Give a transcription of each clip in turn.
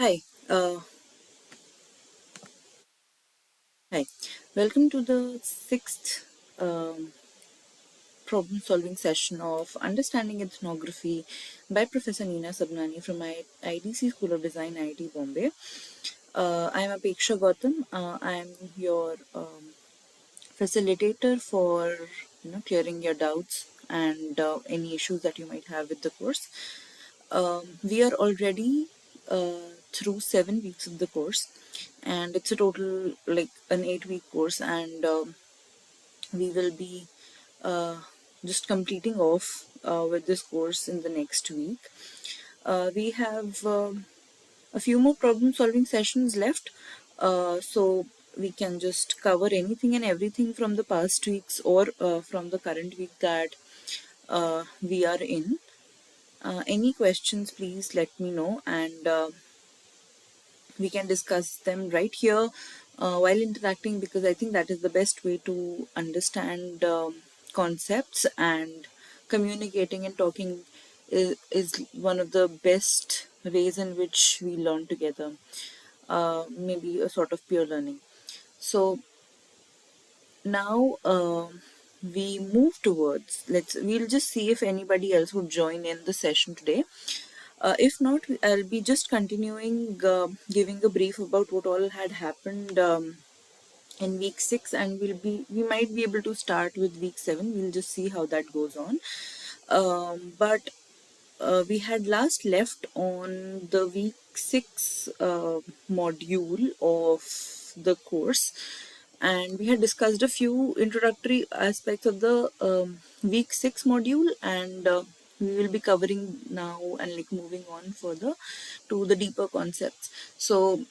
Hi, hi. Welcome to the sixth problem-solving session of Understanding Ethnography by Professor Neena Sabnani from IDC School of Design, IIT Bombay. I'm Apeksha Gautam. I'm your facilitator for clearing your doubts and any issues that you might have with the course. We are already through 7 weeks of the course, and it's a total like an 8-week course, and we will be uh, just completing off with this course in the next week. We have a few more problem solving sessions left, so we can just cover anything and everything from the past weeks or from the current week that we are in. Any questions, please let me know, and we can discuss them right here while interacting, because I think that is the best way to understand concepts, and communicating and talking is one of the best ways in which we learn together, maybe a sort of peer learning. So now we move towards, we'll just see if anybody else would join in the session today. If not, I'll be just continuing giving a brief about what all had happened in week 6, and we might be able to start with week 7. We'll just see how that goes on. But we had last left on the week 6 module of the course, and we had discussed a few introductory aspects of the week 6 module, and we will be covering now and like moving on further to the deeper concepts. So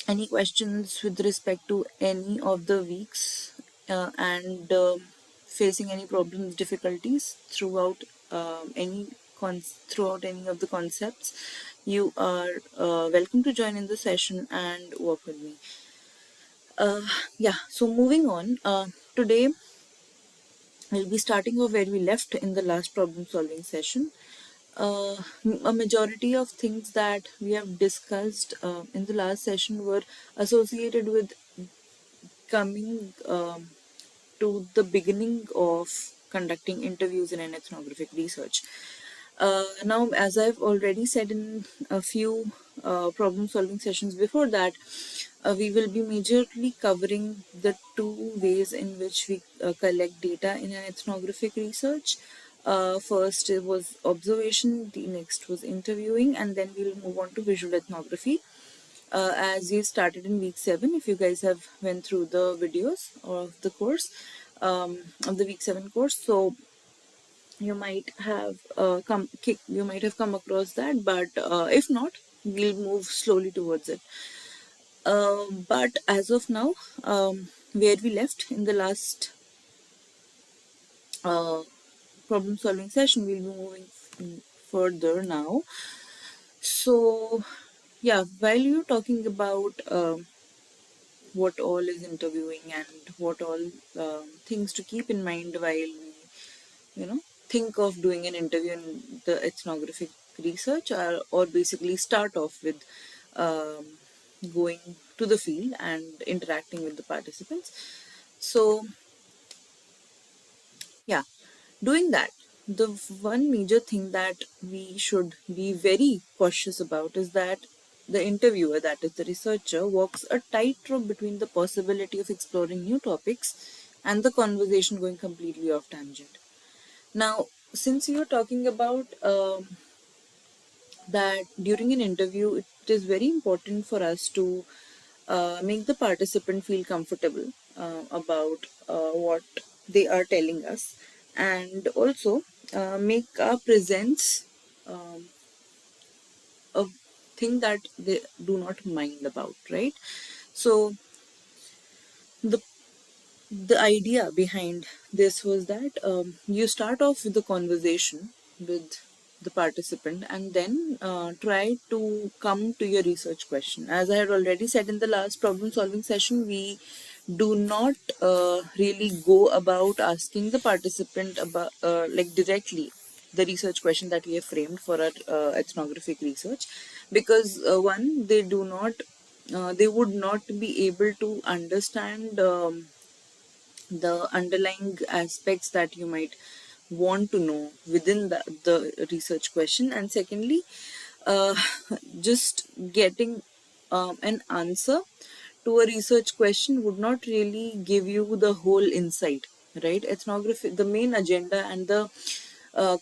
any questions with respect to any of the weeks, and facing any problems, difficulties throughout throughout any of the concepts, you are welcome to join in the session and work with me. Yeah, so moving on, today we'll be starting off where we left in the last problem solving session. A majority of things that we have discussed in the last session were associated with coming to the beginning of conducting interviews in an ethnographic research. Now, as I've already said in a few problem solving sessions before that, we will be majorly covering the two ways in which we collect data in an ethnographic research. First it was observation, the next was interviewing, and then we'll move on to visual ethnography. As we started in week 7, if you guys have went through the videos of the course, of the week 7 course, so you might have come across that, but if not, we'll move slowly towards it. But as of now, where we left in the last uh, problem solving session, we'll be moving further now. So yeah, while you're talking about what all is interviewing and what all things to keep in mind while we think of doing an interview in the ethnographic research, or basically start off with um, going to the field and interacting with the participants. So yeah, doing that, the one major thing that we should be very cautious about is that the interviewer, that is the researcher, walks a tightrope between the possibility of exploring new topics and the conversation going completely off tangent. Now, since you're talking about that during an interview, it is very important for us to make the participant feel comfortable about what they are telling us, and also make our presence um, a thing that they do not mind about, right? So the the idea behind this was that you start off with the conversation with the participant, and then try to come to your research question. As I had already said in the last problem solving session, we do not really go about asking the participant about like directly the research question that we have framed for our ethnographic research, because one, they would not be able to understand the underlying aspects that you might want to know within the research question. And secondly, uh, just getting an answer to a research question would not really give you the whole insight, right? Ethnography, the main agenda and the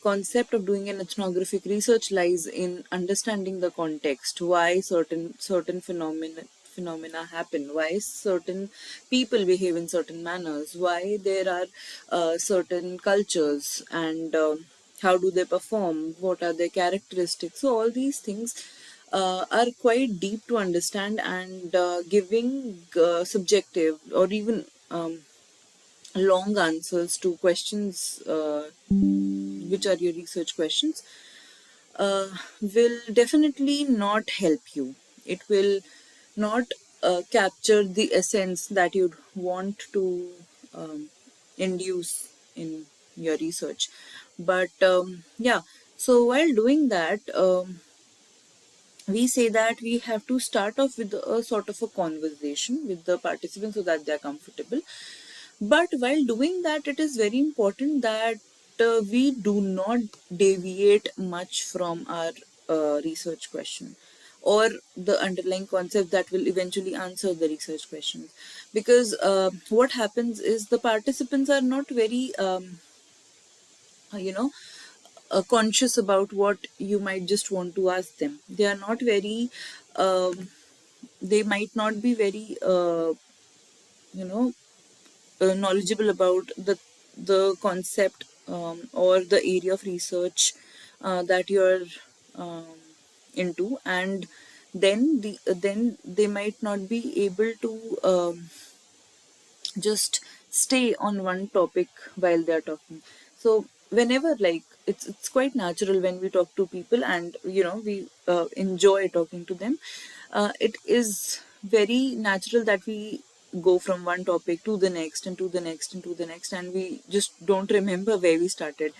concept of doing an ethnographic research lies in understanding the context, why certain phenomena happen, why certain people behave in certain manners, why there are certain cultures, and how do they perform, what are their characteristics. So all these things are quite deep to understand, and giving subjective or even long answers to questions which are your research questions uh, will definitely not help you. It will not capture the essence that you'd want to um, induce in your research. But yeah, so while doing that, we say that we have to start off with a sort of a conversation with the participants so that they're comfortable. But while doing that, it is very important that we do not deviate much from our research question or the underlying concept that will eventually answer the research questions. Because what happens is the participants are not very, you know, conscious about what you might just want to ask them. They are not very, they might not be very, you know, knowledgeable about the concept or the area of research that you're um, into, and then they might not be able to just stay on one topic while they're talking. So whenever, like, it's quite natural when we talk to people and we enjoy talking to them. It is very natural that we go from one topic to the next and to the next and to the next, and we just don't remember where we started.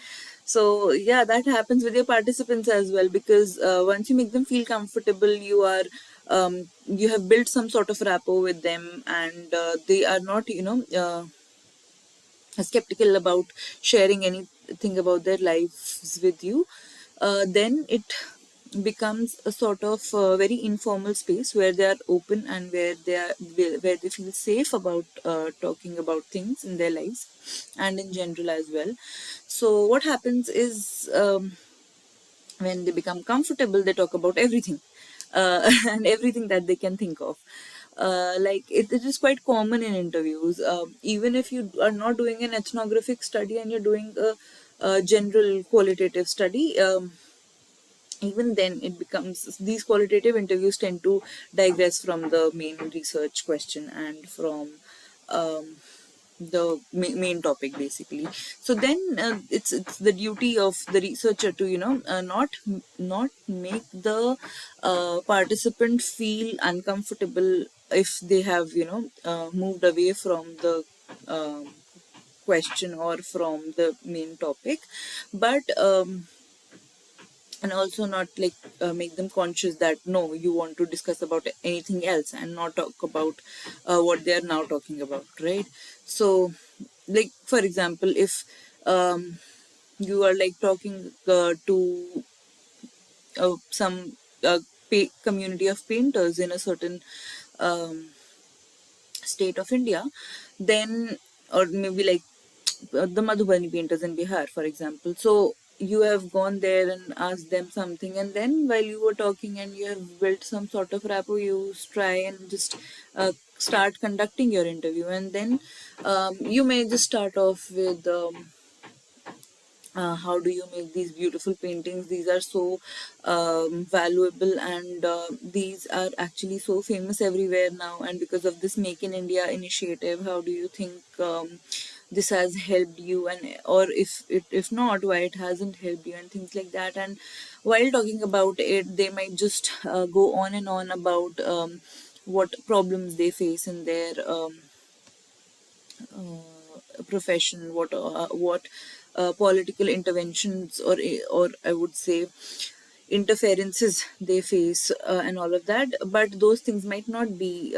So yeah, that happens with your participants as well, because once you make them feel comfortable, you have built some sort of rapport with them, and they are not skeptical about sharing anything about their lives with you. Then it becomes a sort of very informal space where they are open and where they feel safe about talking about things in their lives and in general as well. So what happens is, when they become comfortable, they talk about everything, and everything that they can think of. Like it is quite common in interviews. Even if you are not doing an ethnographic study and you're doing a general qualitative study, even then it becomes, these qualitative interviews tend to digress from the main research question and from um, the main topic basically. So then it's the duty of the researcher to not make the participant feel uncomfortable if they have moved away from the question or from the main topic. But and also not like make them conscious that no, you want to discuss about anything else and not talk about what they are now talking about, right? So like for example, if you are like talking to some community of painters in a certain um, state of India, then, or maybe like the Madhubani painters in Bihar, for example. So you have gone there and asked them something, and then while you were talking and you have built some sort of rapport, you try and just start conducting your interview, and then you may just start off with. How do you make these beautiful paintings? These are so valuable, and these are actually so famous everywhere now, and because of this Make in India initiative, how do you think this has helped you? And or if not, why it hasn't helped you, and things like that. And while talking about it, they might just go on and on about what problems they face in their profession, what political interventions, or I would say interferences they face, and all of that, but those things might not be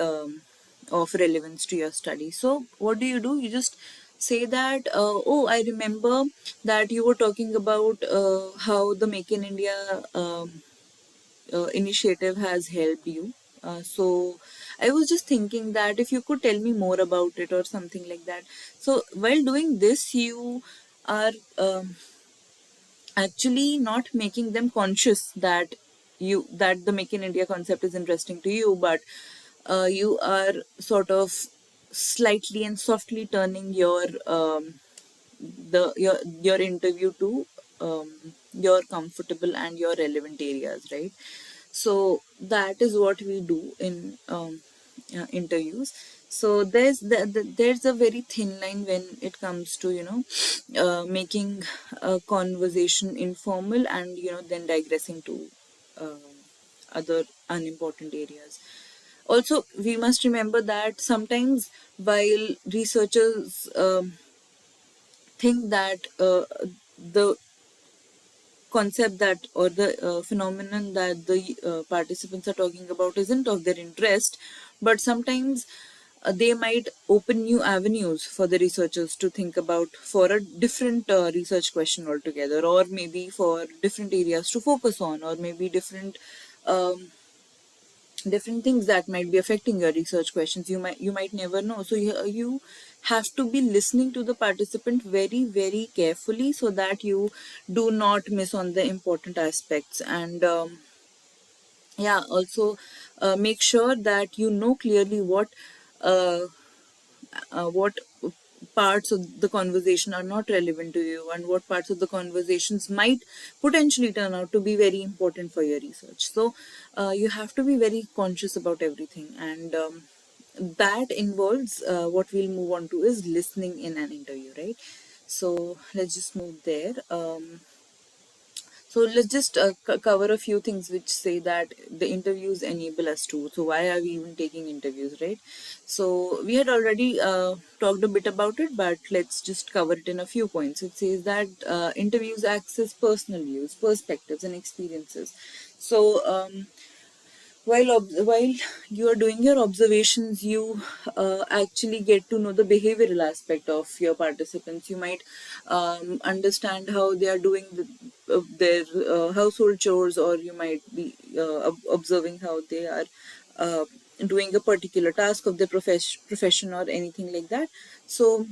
of relevance to your study. So what do? You just say that, oh, I remember that you were talking about how the Make in India initiative has helped you. So I was just thinking that if you could tell me more about it or something like that. So while doing this, you are actually not making them conscious that the Make in India concept is interesting to you, but you are sort of slightly and softly turning your interview to your comfortable and your relevant areas, right? So that is what we do in interviews. So there's a very thin line when it comes to making a conversation informal and then digressing to uh, other unimportant areas. Also, we must remember that sometimes while researchers think that the concept that or the phenomenon that the participants are talking about isn't of their interest, but sometimes they might open new avenues for the researchers to think about for a different research question altogether, or maybe for different areas to focus on, or maybe um, different things that might be affecting your research questions. You might never know. So you have to be listening to the participant very very carefully so that you do not miss on the important aspects. And yeah, also make sure that you know clearly uh, what parts of the conversation are not relevant to you, and what parts of the conversations might potentially turn out to be very important for your research. So you have to be very conscious about everything, and that involves what we'll move on to is listening in an interview, right? So let's just move there. So let's just cover a few things which say that the interviews enable us to. So why are we even taking interviews, right? So we had already talked a bit about it, but let's just cover it in a few points. It says that interviews access personal views, perspectives, and experiences. So while you are doing your observations, you actually get to know the behavioral aspect of your participants. You might understand how they are doing their household chores, or you might be observing how they are uh, doing a particular task of their profession or anything like that. So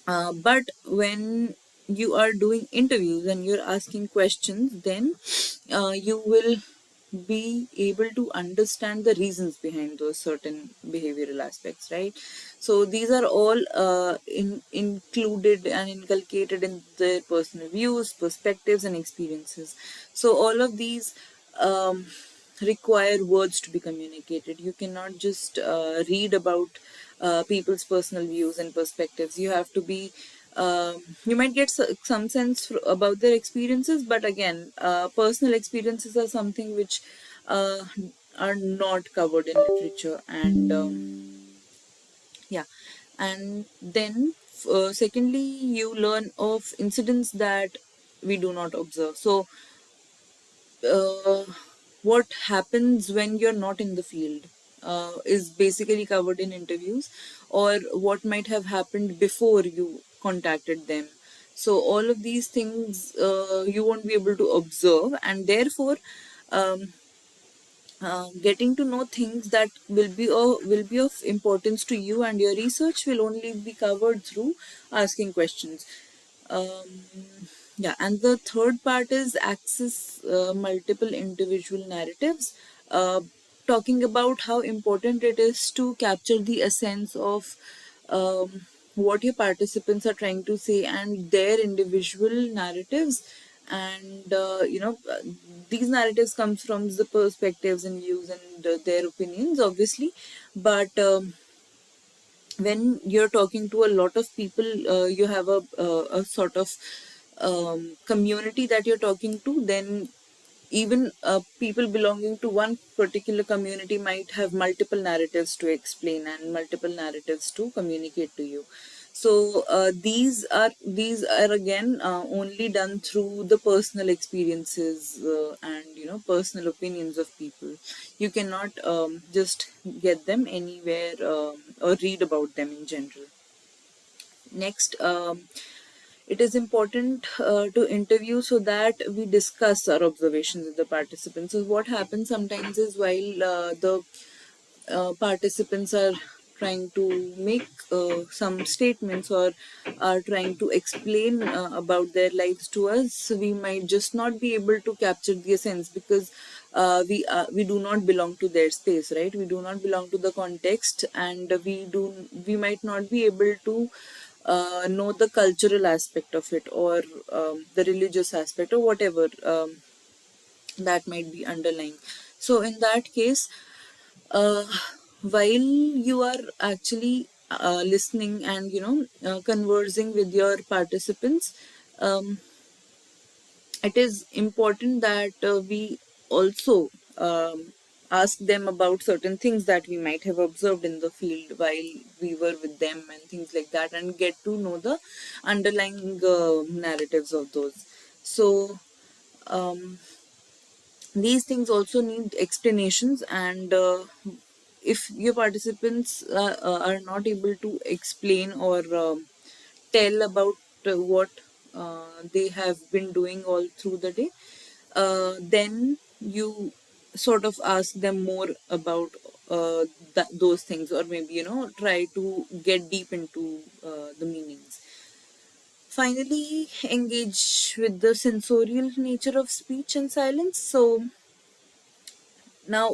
but when you are doing interviews and you're asking questions, then you will be able to understand the reasons behind those certain behavioral aspects, right? So these are all included and inculcated in their personal views, perspectives, and experiences. So all of these um, require words to be communicated. You cannot just read about people's personal views and perspectives. You have to be you might get some sense about their experiences, but again, personal experiences are something which uh, are not covered in literature. And yeah, and then secondly, you learn of incidents that we do not observe. So uh, what happens when you're not in the field is basically covered in interviews, or what might have happened before you contacted them. So all of these things you won't be able to observe, and therefore um, getting to know things that will be of importance to you and your research will only be covered through asking questions. um, yeah, and the third part is access multiple individual narratives, uh, talking about how important it is to capture the essence of what your participants are trying to say and their individual narratives. And these narratives comes from the perspectives and views and their opinions, obviously. But when you're talking to a lot of people, you have a sort of community that you're talking to, then even people belonging to one particular community might have multiple narratives to explain and multiple narratives to communicate to you. So these are again only done through the personal experiences and personal opinions of people. You cannot just get them anywhere or read about them in general. Next, it is important to interview so that we discuss our observations with the participants. So what happens sometimes is while the participants are trying to make some statements or are trying to explain about their lives to us, we might just not be able to capture the essence because we do not belong to their space, right? We do not belong to the context, and we might not be able to know the cultural aspect of it, or the religious aspect, or whatever that might be underlying. So in that case, uh, while you are actually listening and conversing with your participants, um, it is important that we also ask them about certain things that we might have observed in the field while we were with them and things like that, and get to know the underlying narratives of those. So um, these things also need explanations, and if your participants are not able to explain or tell about what they have been doing all through the day, then you sort of ask them more about those things, or maybe try to get deep into the meanings. Finally, engage with the sensorial nature of speech and silence. So now,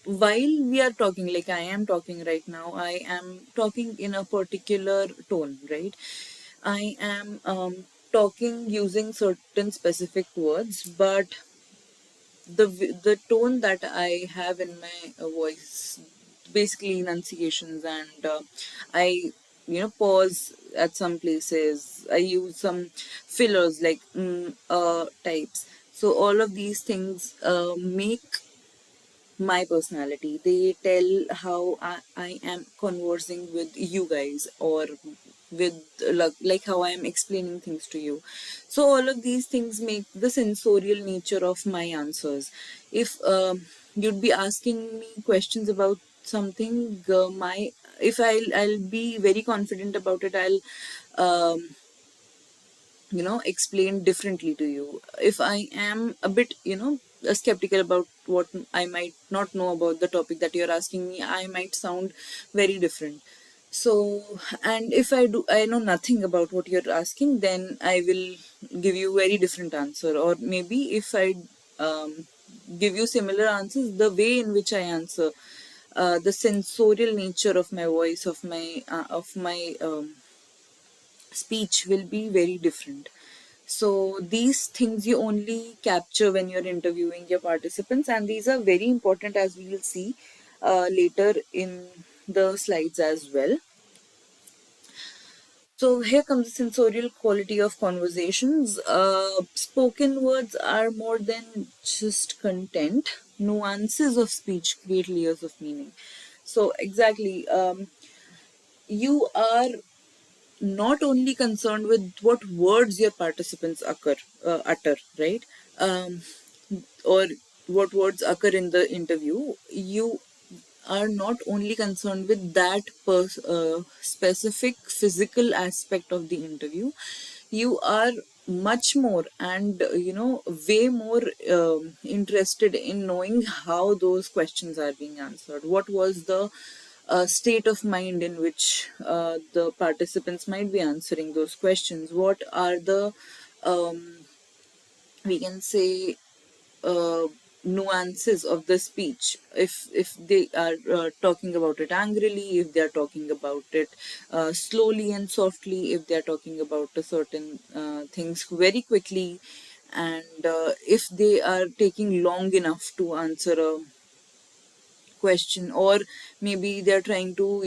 while we are talking, like I am talking right now, I am talking in a particular tone, right? I am talking using certain specific words, but the tone that I have in my voice, basically enunciations, and I pause at some places. I use some fillers like types. So all of these things make my personality. They tell how I am conversing with you guys, or with like how I am explaining things to you. So all of these things make the sensorial nature of my answers. If you'd be asking me questions about something, my if I'll be very confident about it, I'll explain differently to you. If I am a bit skeptical about what I might not know about the topic that you're asking me, I might sound very different. So, and if I know nothing about what you're asking, then I will give you very different answer. Or maybe if I um, give you similar answers, the way in which I answer, the sensorial nature of my voice, of my speech will be very different. So these things you only capture when you're interviewing your participants, and these are very important, as we will see later in the slides as well. So here comes the sensorial quality of conversations. Spoken words are more than just content. Nuances of speech create layers of meaning. So exactly, you are not only concerned with what words your participants utter, right? Um, or what words occur in the interview. You are not only concerned with that specific physical aspect of the interview. You are much more, and way more interested in knowing how those questions are being answered. What was the state of mind in which the participants might be answering those questions? What are the um, we can say uh, nuances of the speech? If they are talking about it angrily, if they are talking about it slowly and softly, if they are talking about a certain things very quickly, and if they are taking long enough to answer a question, or maybe they're trying to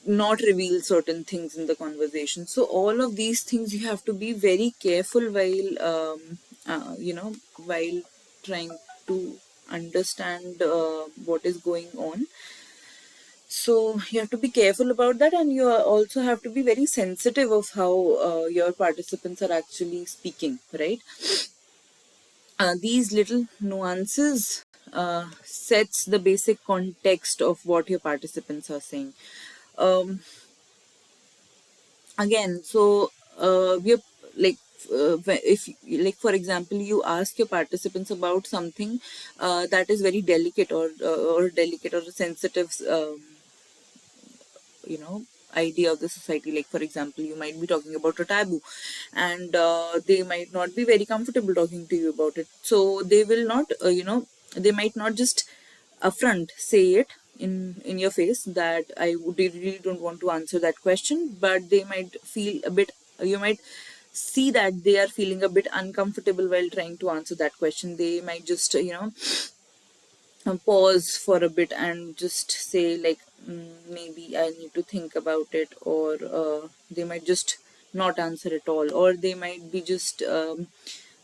not reveal certain things in the conversation. So all of these things you have to be very careful while while trying to understand what is going on. So you have to be careful about that, and you also have to be very sensitive of how your participants are actually speaking, right? These little nuances sets the basic context of what your participants are saying. Um, Again, so we're like, if, like, for example, you ask your participants about something that is very delicate, or delicate or sensitive, you know idea of the society. Like, for example, you might be talking about a taboo, and they might not be very comfortable talking to you about it, so they will not, they might not just upfront say it in your face that really don't want to answer that question, but they might feel a bit, you might see that they are feeling a bit uncomfortable while trying to answer that question. They might just, pause for a bit and just say, like, maybe I need to think about it, or they might just not answer at all, or they might be just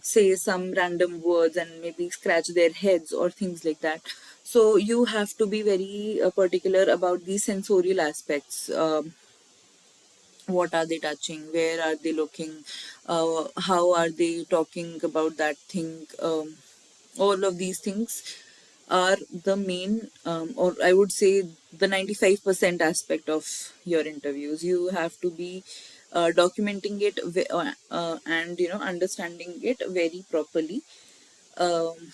say some random words and maybe scratch their heads or things like that. So you have to be very particular about these sensorial aspects. What are they touching, where are they looking, how are they talking about that thing. All of these things are the main, or I would say, the 95% aspect of your interviews. You have to be documenting it, and understanding it very properly, um,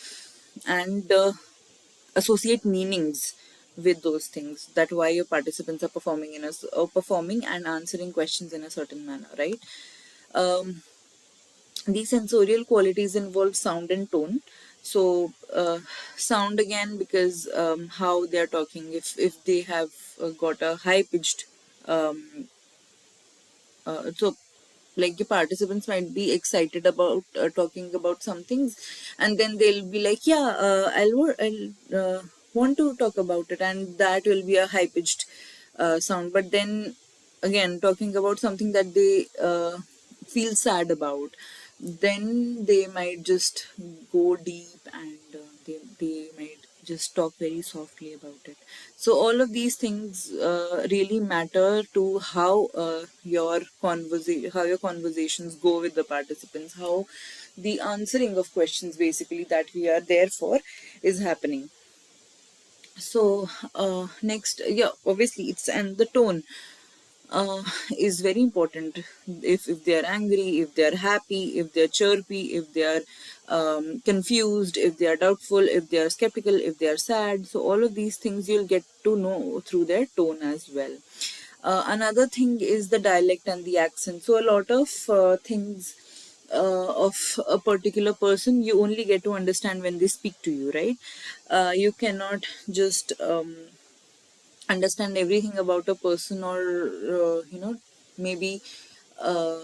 and associate meanings with those things, that why your participants are performing performing and answering questions in a certain manner, right? um, these sensorial qualities involve sound and tone. So sound, again, because how they are talking, if they have got a high pitched, um, so like, the participants might be excited about talking about some things, and then they'll be like, yeah, I'll want to talk about it, and that will be a high pitched sound. But then again, talking about something that they feel sad about, then they might just go deep, and they might just talk very softly about it. So all of these things really matter to how how your conversations go with the participants, how the answering of questions, basically, that we are there for, is happening. So next, yeah, obviously, it's and the tone uh, is very important. If they are angry, if they are happy, if they are chirpy, if they are confused, if they are doubtful, if they are skeptical, if they are sad, so all of these things you'll get to know through their tone as well. Another thing is the dialect and the accent. So a lot of things of a particular person, you only get to understand when they speak to you, right? You cannot just understand everything about a person, or maybe uh,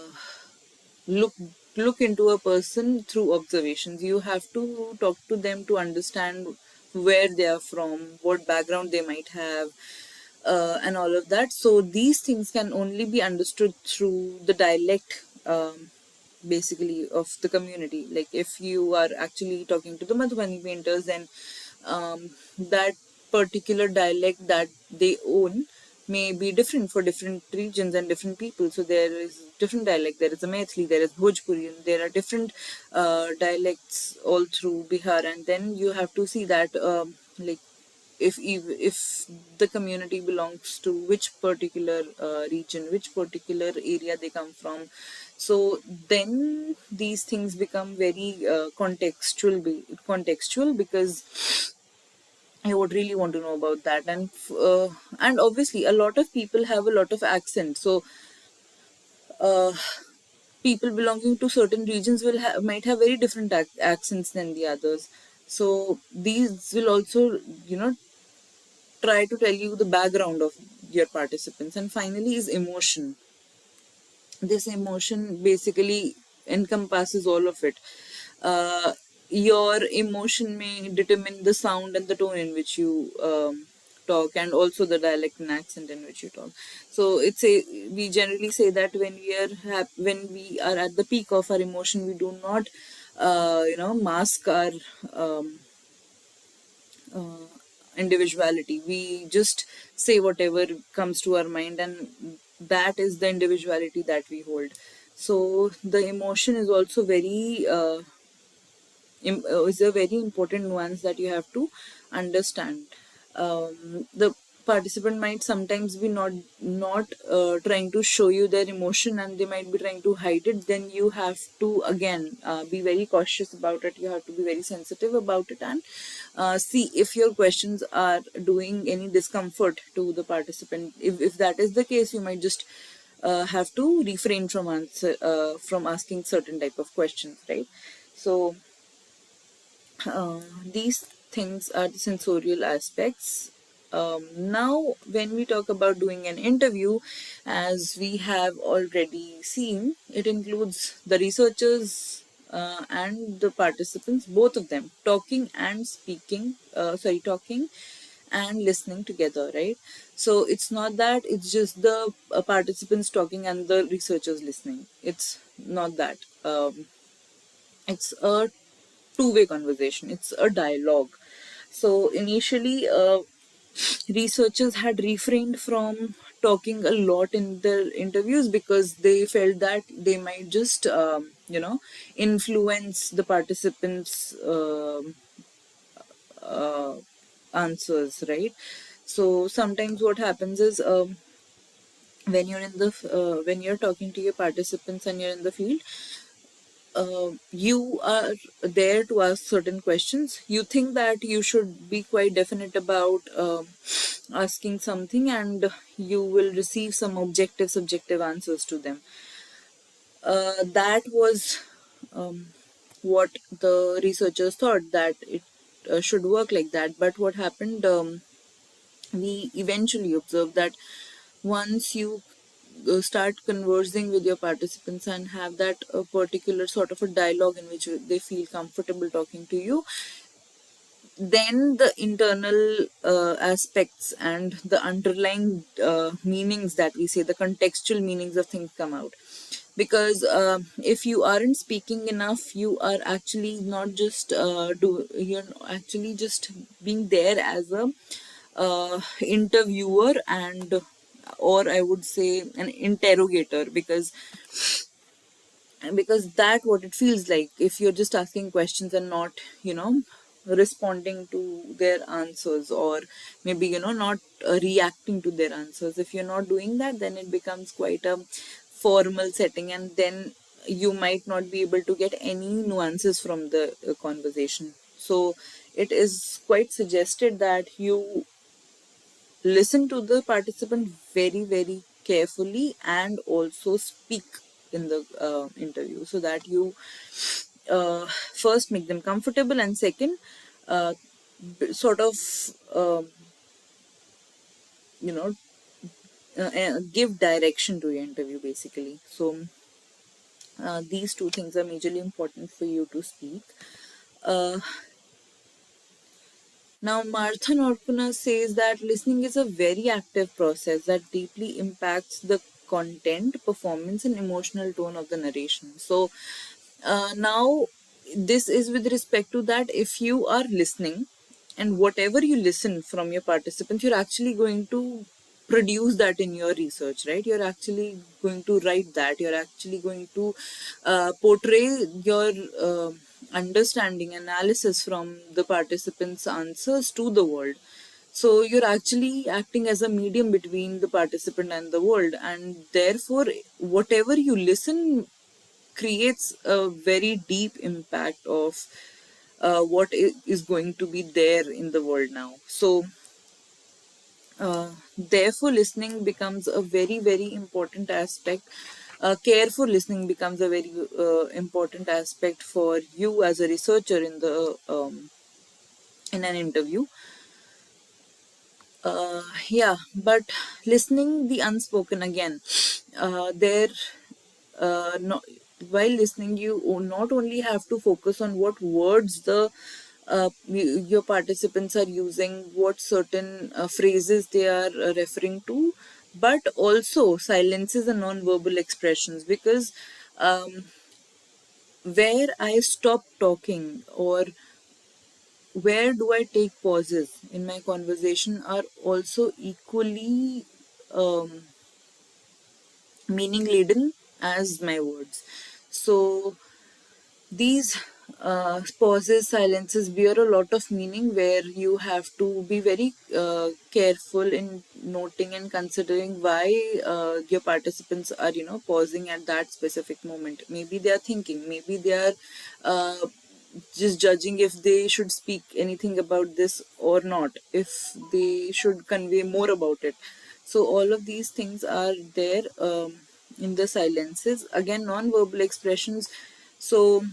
look look into a person through observations. You have to talk to them to understand where they are from, what background they might have, and all of that. So these things can only be understood through the dialect, basically, of the community. Like, if you are actually talking to the Madhubani painters, then that particular dialect that they own may be different for different regions and different people. So there is different dialect. There is a Maithili, there is Bhojpuri, and there are different dialects all through Bihar. And then you have to see that, like, if the community belongs to which particular region, which particular area they come from. So then these things become very contextual, because I would really want to know about that. And obviously, a lot of people have a lot of accent. So uh, people belonging to certain regions might have very different accents than the others. So these will also, try to tell you the background of your participants. And finally is emotion. This emotion basically encompasses all of it. Your emotion may determine the sound and the tone in which you talk, and also the dialect and accent in which you talk. So we generally say that when we are at the peak of our emotion, we do not mask our um, uh, individuality. We just say whatever comes to our mind, and that is the individuality that we hold. So the emotion is also is a very important nuance that you have to understand. The participant might sometimes be not trying to show you their emotion, and they might be trying to hide it. Then you have to again be very cautious about it. You have to be very sensitive about it, and see if your questions are doing any discomfort to the participant. If that is the case, you might just have to refrain from from asking certain type of questions, right? So these things are the sensorial aspects. Now, when we talk about doing an interview, as we have already seen, it includes the researchers and the participants, both of them, talking and talking and listening together, right? So it's not that it's just the participants talking and the researchers listening. It's not that. It's a two-way conversation, it's a dialogue. So initially researchers had refrained from talking a lot in their interviews because they felt that they might just influence the participants uh, answers, right? So sometimes what happens is when you're talking to your participants and you're in the field, you are there to ask certain questions. You think that you should be quite definite about asking something, and you will receive some objective, subjective answers to them. That was what the researchers thought, that it should work like that. But what happened? We eventually observed that once you start conversing with your participants and have that particular sort of a dialogue in which they feel comfortable talking to you, then the internal aspects and the underlying meanings that we say, the contextual meanings of things come out. Because if you aren't speaking enough, you are actually not just you're actually just being there as a interviewer, and or I would say an interrogator, because that what it feels like if you're just asking questions and not responding to their answers, or maybe not reacting to their answers. If you're not doing that, then it becomes quite a formal setting, and then you might not be able to get any nuances from the conversation. So it is quite suggested that you listen to the participant very, very carefully, and also speak in the interview, so that you first make them comfortable, and second, uh, sort of um you know give direction to your interview, basically. So these two things are majorly important for you to speak. uh, Now, Martha Norpuna says that listening is a very active process that deeply impacts the content, performance, and emotional tone of the narration. So, now this is with respect to that. If you are listening, and whatever you listen from your participants, you're actually going to produce that in your research, right? You're actually going to write that. You're actually going to portray your understanding, analysis from the participants' answers to the world. So you're actually acting as a medium between the participant and the world, and therefore, whatever you listen creates a very deep impact of what is going to be there in the world now. So therefore, listening becomes a very, very important aspect. Careful listening becomes a very important aspect for you as a researcher in an interview. Yeah, but listening the unspoken again, there no, while listening, you not only have to focus on what words your participants are using, what certain phrases they are referring to, but also silences and non-verbal expressions, because where I stop talking or where do I take pauses in my conversation are also equally meaning laden as my words. So these pauses, silences bear a lot of meaning where you have to be very careful in noting and considering why your participants are, pausing at that specific moment. Maybe they are thinking, maybe they are uh, just judging if they should speak anything about this or not, if they should convey more about it. So all of these things are there in the silences. Again, non-verbal expressions. So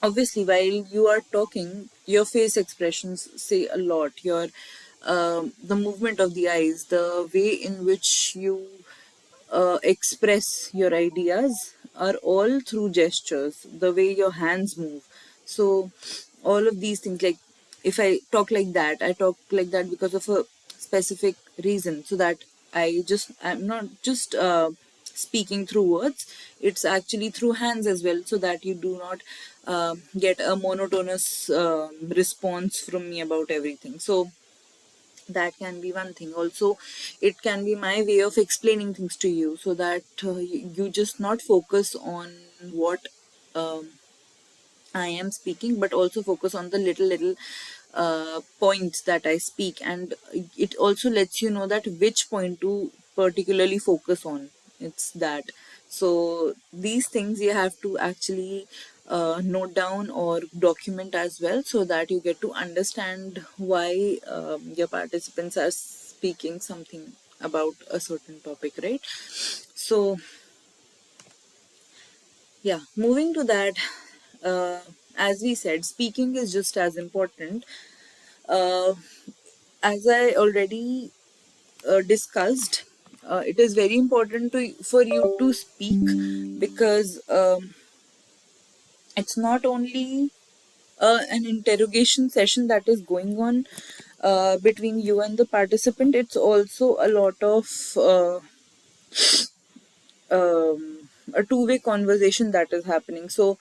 obviously while you are talking, your face expressions say a lot. Your the movement of the eyes, the way in which you express your ideas are all through gestures, the way your hands move. So all of these things, like if I talk like that, I talk like that because of a specific reason, so that I'm not just speaking through words, it's actually through hands as well, so that you do not get a monotonous response from me about everything. So that can be one thing. Also, it can be my way of explaining things to you, so that you just not focus on what um, I am speaking, but also focus on the little points that I speak, and it also lets you know that which point to particularly focus on. It's that. So these things you have to actually note down or document as well, so that you get to understand why your participants are speaking something about a certain topic, right? So yeah, moving to that, uh, as we said, speaking is just as important. Uh, as I already discussed, it is very important for you to speak, because it's not only an interrogation session that is going on between you and the participant, it's also a lot of a two-way conversation that is happening. So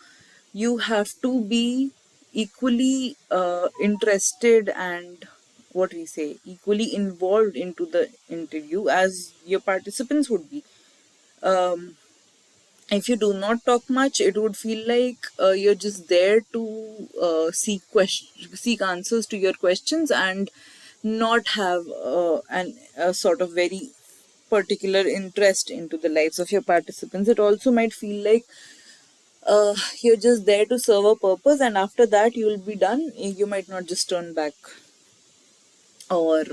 you have to be equally interested and, what we say, equally involved into the interview as your participants would be. um, if you do not talk much, it would feel like you're just there to seek answers to your questions, and not have a sort of very particular interest into the lives of your participants. It also might feel like you're just there to serve a purpose, and after that you'll be done. You might not just turn back, or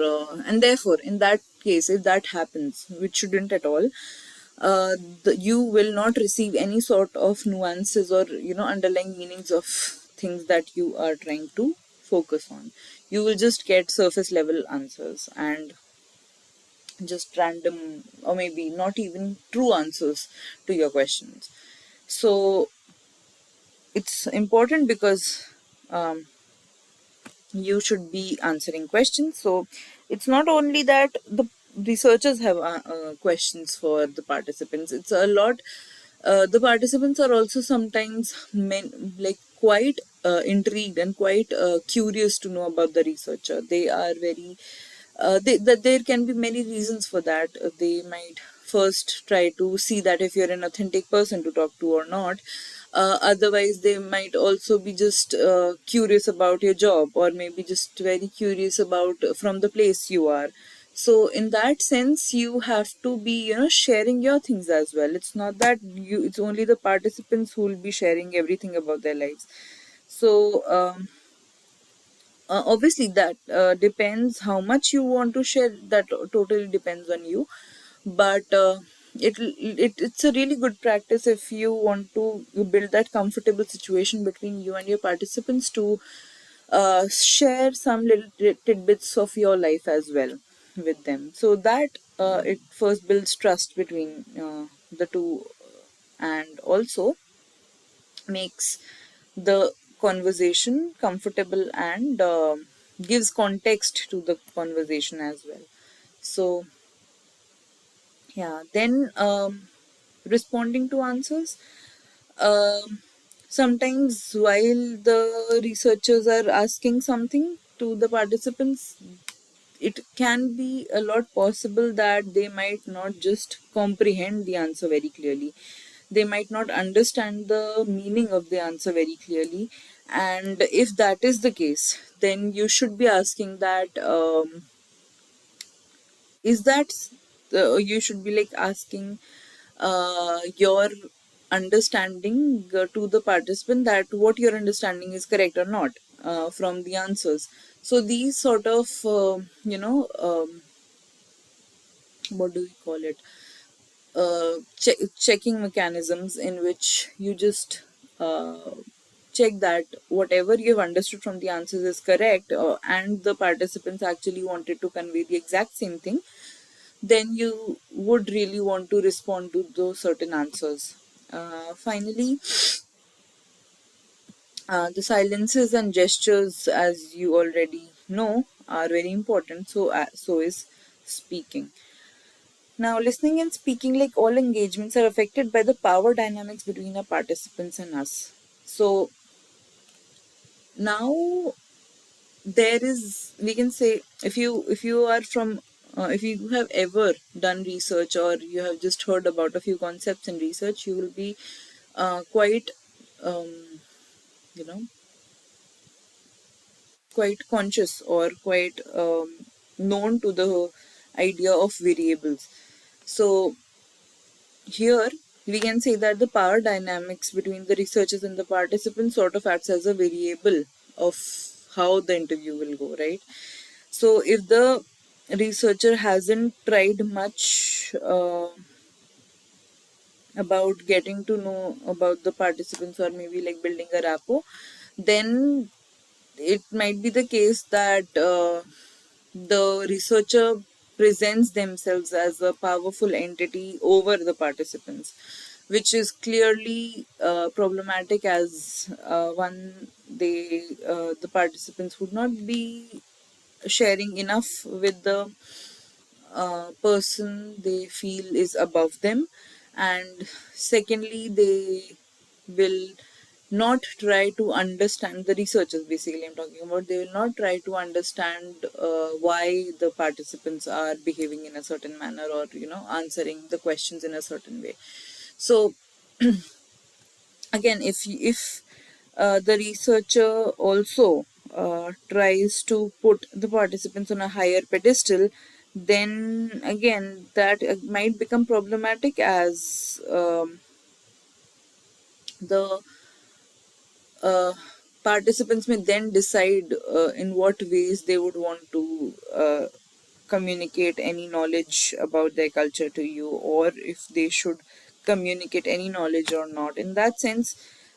and therefore, in that case, if that happens, which shouldn't at all, uh, you will not receive any sort of nuances or underlying meanings of things that you are trying to focus on. You will just get surface level answers, and just random, or maybe not even true answers to your questions. So it's important because um, you should be answering questions. So it's not only that the researchers have questions for the participants, it's a lot. The participants are also sometimes like quite intrigued and quite curious to know about the researcher. They are very that there can be many reasons for that. They might first try to see that if you're an authentic person to talk to or not. Otherwise, they might also be just curious about your job, or maybe just very curious about from the place you are. So in that sense, you have to be sharing your things as well. It's not that it's only the participants who will be sharing everything about their lives. So obviously that depends how much you want to share. That totally depends on you. But it's a really good practice if you want to build that comfortable situation between you and your participants to share some little tidbits of your life as well with them, so that it first builds trust between the two, and also makes the conversation comfortable, and gives context to the conversation as well. So yeah, then responding to answers. Um, Sometimes while the researchers are asking something to the participants, it can be a lot possible that they might not just comprehend the answer very clearly. They might not understand the meaning of the answer very clearly. And if that is the case, then you should be asking that, is that you should be like asking your understanding to the participant, that what your understanding is correct or not from the answers. So these sort of what do we call it, checking mechanisms in which you just uh, check that whatever you've understood from the answers is correct, and the participants actually wanted to convey the exact same thing, then you would really want to respond to those certain answers. Finally, the silences and gestures, as you already know, are very important. So is speaking. Now, listening and speaking, like all engagements, are affected by the power dynamics between our participants and us. So now there is, we can say, if you are from if you have ever done research, or you have just heard about a few concepts in research, you will be quite um, you know quite conscious, or quite known to the idea of variables. So here we can say that the power dynamics between the researchers and the participants sort of acts as a variable of how the interview will go, right? So if the researcher hasn't tried much about getting to know about the participants, or maybe like building a rapport, then it might be the case that the researcher presents themselves as a powerful entity over the participants, which is clearly problematic, as one, the participants would not be sharing enough with the person they feel is above them, and secondly, they will not try to understand the researchers. Basically, I'm talking about, they will not try to understand why the participants are behaving in a certain manner, or answering the questions in a certain way. So again, if the researcher also tries to put the participants on a higher pedestal, then again that might become problematic, as the uh, participants may then decide in what ways they would want to communicate any knowledge about their culture to you, or if they should communicate any knowledge or not. In that sense,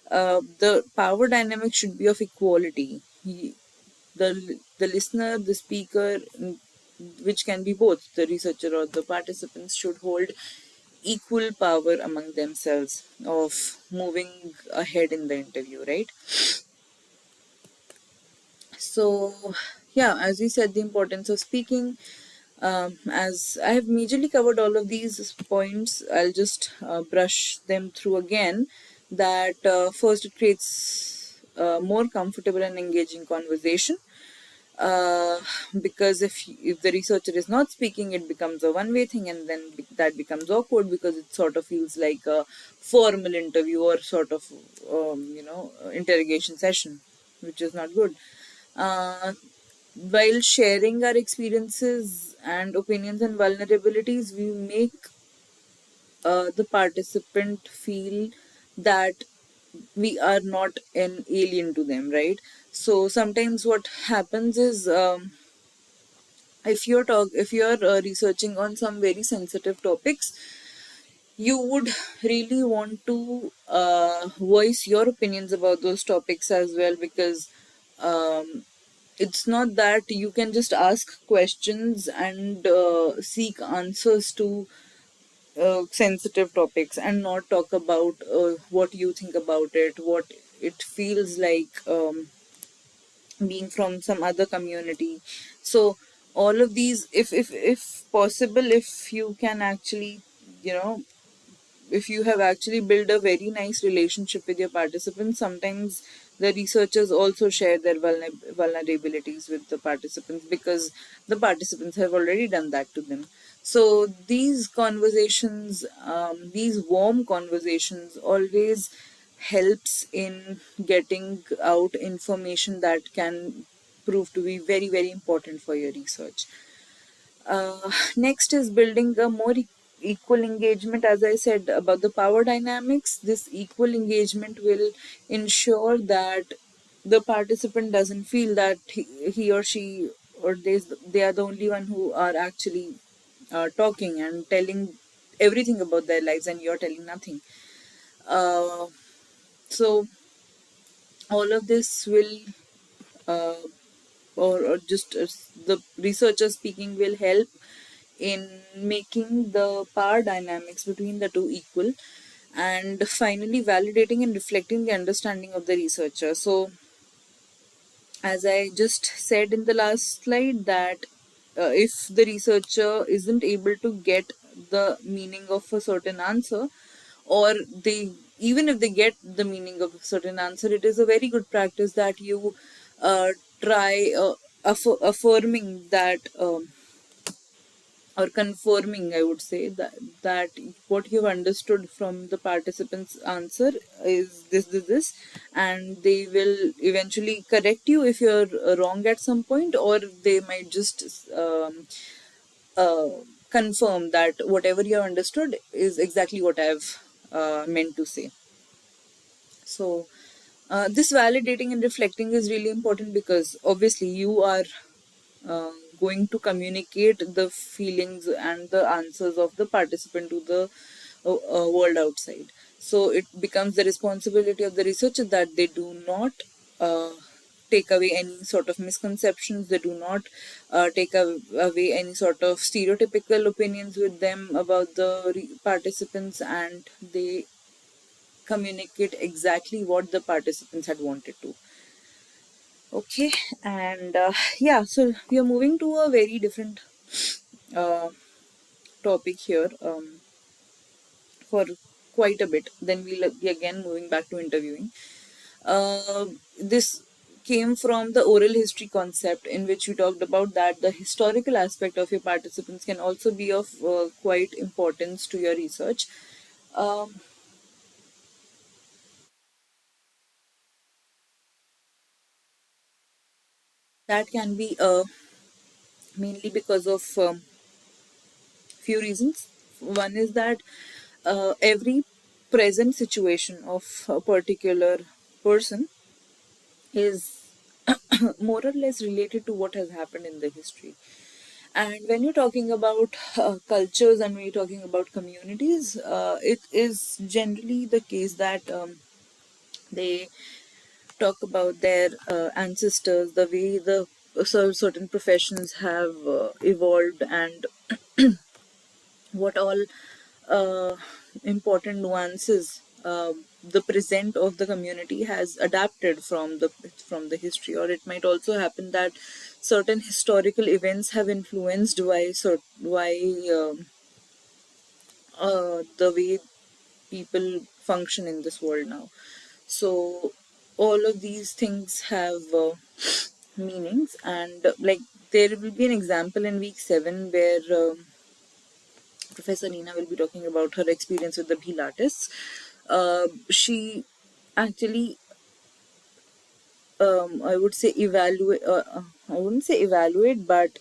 the power dynamic should be of equality. The listener, the speaker, which can be both the researcher or the participants, should hold equal power among themselves of moving ahead in the interview, right? So, yeah, as we said, the importance of speaking. As I have majorly covered all of these points, I'll just brush them through again. That first, it creates more comfortable and engaging conversation. Uh, because if the researcher is not speaking, it becomes a one way thing, and then that becomes awkward, because it sort of feels like a formal interview, or sort of interrogation session, which is not good. uh, while sharing our experiences and opinions and vulnerabilities, we make the participant feel that we are not an alien to them, right? So sometimes what happens is, if you're researching on some very sensitive topics, you would really want to voice your opinions about those topics as well, because um, it's not that you can just ask questions and seek answers to sensitive topics, and not talk about what you think about it, what it feels like being from some other community. So all of these, if possible, if you can actually you know if you have actually built a very nice relationship with your participants, sometimes the researchers also share their vulnerabilities with the participants, because the participants have already done that to them. So these conversations, these warm conversations, always helps in getting out information that can prove to be very, very important for your research. Next is building a more equal engagement. As I said about the power dynamics, this equal engagement will ensure that the participant doesn't feel that he or she or they are the only one who are actually talking and telling everything about their lives, and you're telling nothing. Uh, so all of this will uh, or just the researcher speaking will help in making the power dynamics between the two equal, and finally validating and reflecting the understanding of the researcher. So as I just said in the last slide, that if the researcher isn't able to get the meaning of a certain answer, or they even if they get the meaning of a certain answer, it is a very good practice that you try affirming that, or confirming, I would say, that what you've understood from the participants answer is this, and they will eventually correct you if you're wrong at some point, or they might just uh, confirm that whatever you have understood is exactly what I've meant to say. So this validating and reflecting is really important, because obviously you are uh, going to communicate the feelings and the answers of the participant to the world outside. So it becomes the responsibility of the researcher that they do not uh, take away any sort of misconceptions, they do not take away any sort of stereotypical opinions with them about the participants, and they communicate exactly what the participants had wanted to. Okay, and yeah, so we are moving to a very different uh, topic here, for quite a bit. Then we'll be again moving back to interviewing. This came from the oral history concept, in which we talked about that the historical aspect of your participants can also be of quite importance to your research. Um, that can be mainly because of few reasons. One is that every present situation of a particular person is more or less related to what has happened in the history. And when you're talking about cultures, and when you're talking about communities, it is generally the case that they talk about their ancestors, the way the certain professions have evolved, and what all important nuances the present of the community has adapted from the history. Or it might also happen that certain historical events have influenced why the way people function in this world now. So all of these things have meanings, and like there will be an example in week 7 where Professor Nina will be talking about her experience with the Bhil artists. She actually, I would say, evaluate. I wouldn't say evaluate, but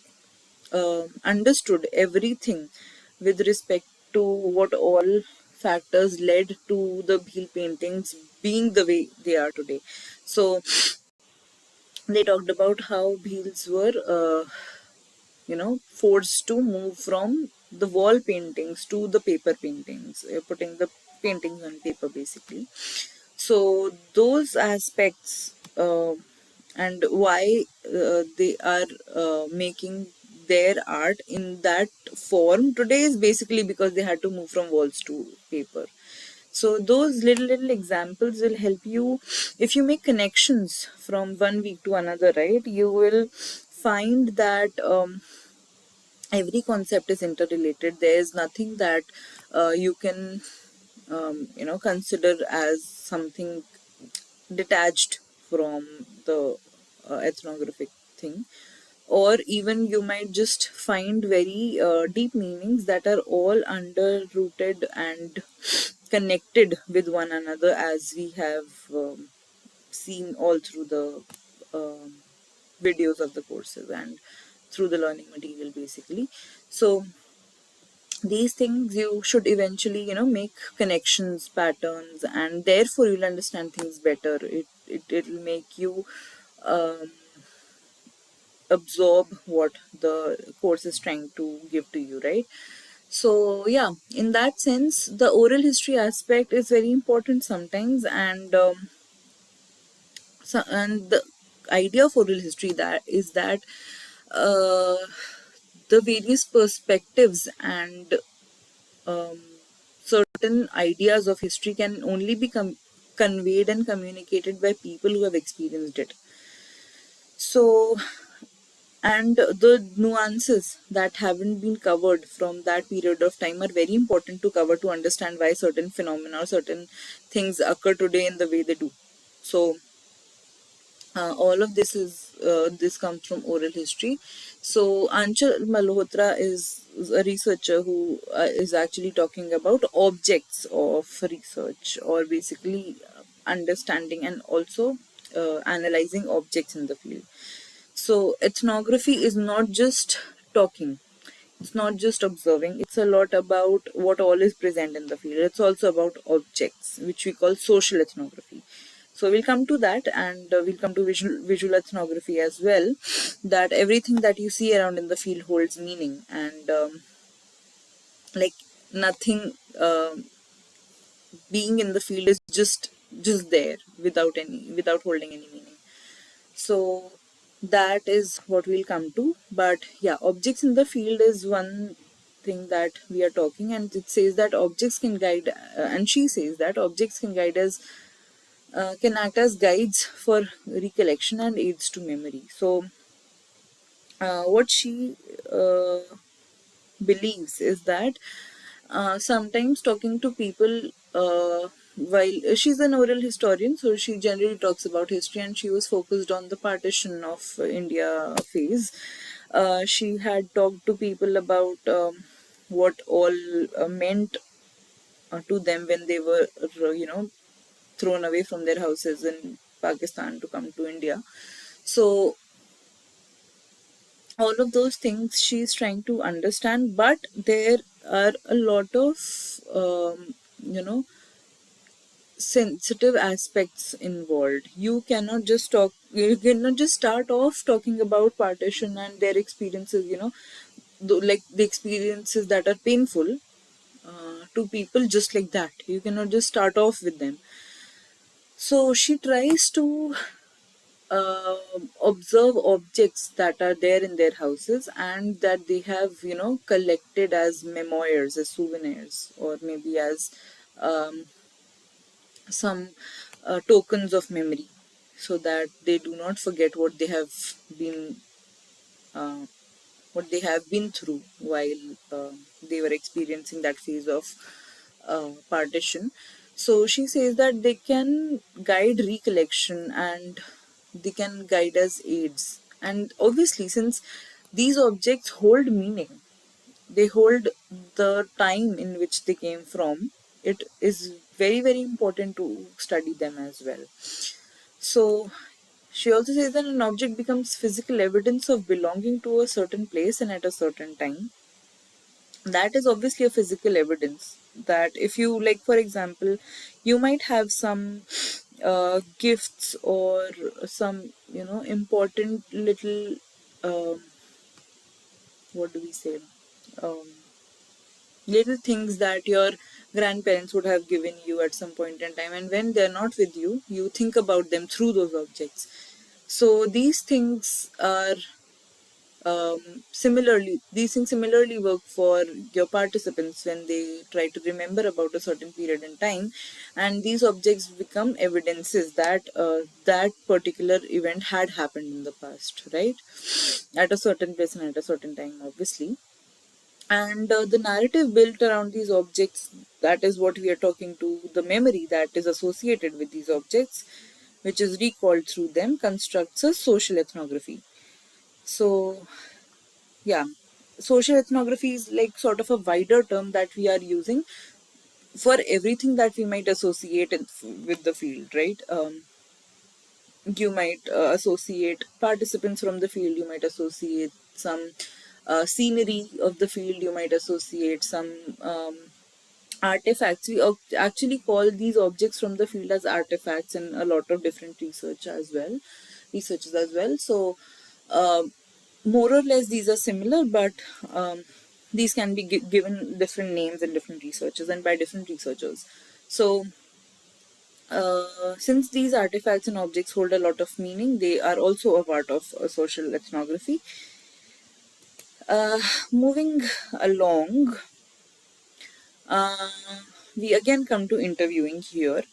understood everything with respect to what all factors led to the Bhil paintings being the way they are today. So they talked about how Bhils were forced to move from the wall paintings to the paper paintings, putting the paintings on paper basically. So those aspects, and why they are making their art in that form today is basically because they had to move from walls to paper. So those little examples will help you if you make connections from one week to another, right? You will find that every concept is interrelated. There is nothing that you can consider as something detached from the ethnographic thing, or even you might just find very deep meanings that are all underrooted and connected with one another, as we have seen all through the um, videos of the courses and through the learning material basically. So these things you should eventually make connections, patterns, and therefore you'll understand things better. It'll make you um, absorb what the course is trying to give to you, right? So yeah, in that sense the oral history aspect is very important sometimes. And the idea of oral history that is that uh, the various perspectives and um, certain ideas of history can only be conveyed and communicated by people who have experienced it. So, and the nuances that haven't been covered from that period of time are very important to cover to understand why certain phenomena or certain things occur today in the way they do. So, all of this comes from oral history. So Anchal Malhotra is a researcher who is actually talking about objects of research, or basically understanding and also analyzing objects in the field. So ethnography is not just talking, it's not just observing, it's a lot about what all is present in the field. It's also about objects, which we call social ethnography. So we'll come to that, and we'll come to visual ethnography as well, that everything that you see around in the field holds meaning, and like nothing being in the field is just there without holding any meaning. So that is what we'll come to. But yeah, objects in the field is one thing that we are talking, and it says that objects can guide, and she says that objects can guide us, can act as guides for recollection and aids to memory. So what she believes is that sometimes talking to people, while she's an oral historian, so she generally talks about history, and she was focused on the partition of India phase. She had talked to people about what all meant to them when they were, thrown away from their houses in Pakistan to come to India. So all of those things she's trying to understand, but there are a lot of you know sensitive aspects involved. You cannot just start off talking about partition and their experiences, like the experiences that are painful to people, just like that. You cannot just start off with them. So she tries to observe objects that are there in their houses and that they have, collected as memoirs, as souvenirs, or maybe as um, some tokens of memory, so that they do not forget been uh, what they have been through while they were experiencing that phase of partition. So she says that they can guide recollection and they can guide as aids. And obviously, since these objects hold meaning, they hold the time in which they came from, it is very, very important to study them as well. So she also says that an object becomes physical evidence of belonging to a certain place and at a certain time. That is obviously a physical evidence that if you, like, for example, you might have some gifts or some, important little, um, what do we say? Um, Little things that your grandparents would have given you at some point in time, and when they're not with you, you think about them through those objects. So these things similarly work for your participants when they try to remember about a certain period in time, and these objects become evidences that that particular event had happened in the past, right, at a certain place and at a certain time, obviously. And the narrative built around these objects, that is what we are talking to, the memory that is associated with these objects, which is recalled through them, constructs a social ethnography. So, yeah, social ethnography is like sort of a wider term that we are using for everything that we might associate with the field, right? You might associate participants from the field, you might associate some scenery of the field, you might associate some artifacts. We actually call these objects from the field as artifacts in a lot of different researches as well. So more or less these are similar, but these can be given different names in different researches and by different researchers. So since these artifacts and objects hold a lot of meaning, they are also a part of social ethnography. Moving along, uh, we again come to interviewing here,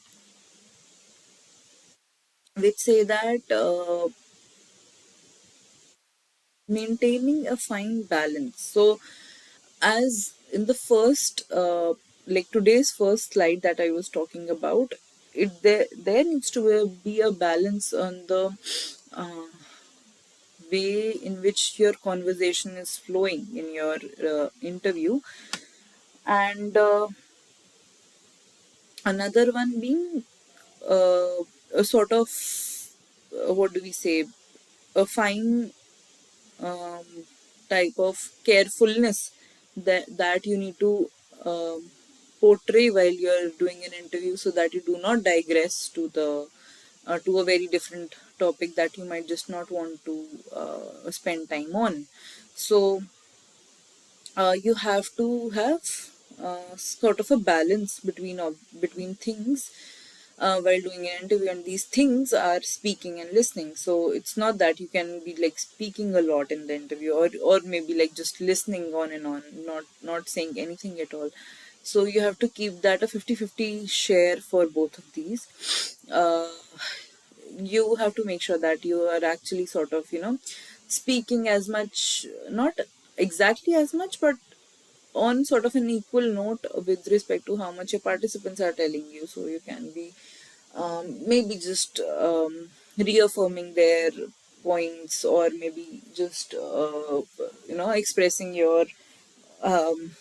which say that maintaining a fine balance. So, as in the first, like today's first slide that I was talking about, there needs to be a balance on the uh, way in which your conversation is flowing in your interview, and another one being a sort of what do we say, a fine um, type of carefulness that you need to um, portray while you're doing an interview, so that you do not digress to a very different topic that you might just not want to spend time on. So you have to have sort of a balance between things while doing an interview, and these things are speaking and listening. So it's not that you can be like speaking a lot in the interview, or maybe like just listening on and on, not saying anything at all. So you have to keep that a 50-50 share for both of these. uh, you have to make sure that you are actually sort of, speaking as much, not exactly as much, but on sort of an equal note with respect to how much your participants are telling you. So you can be maybe just reaffirming their points, or maybe just expressing your um,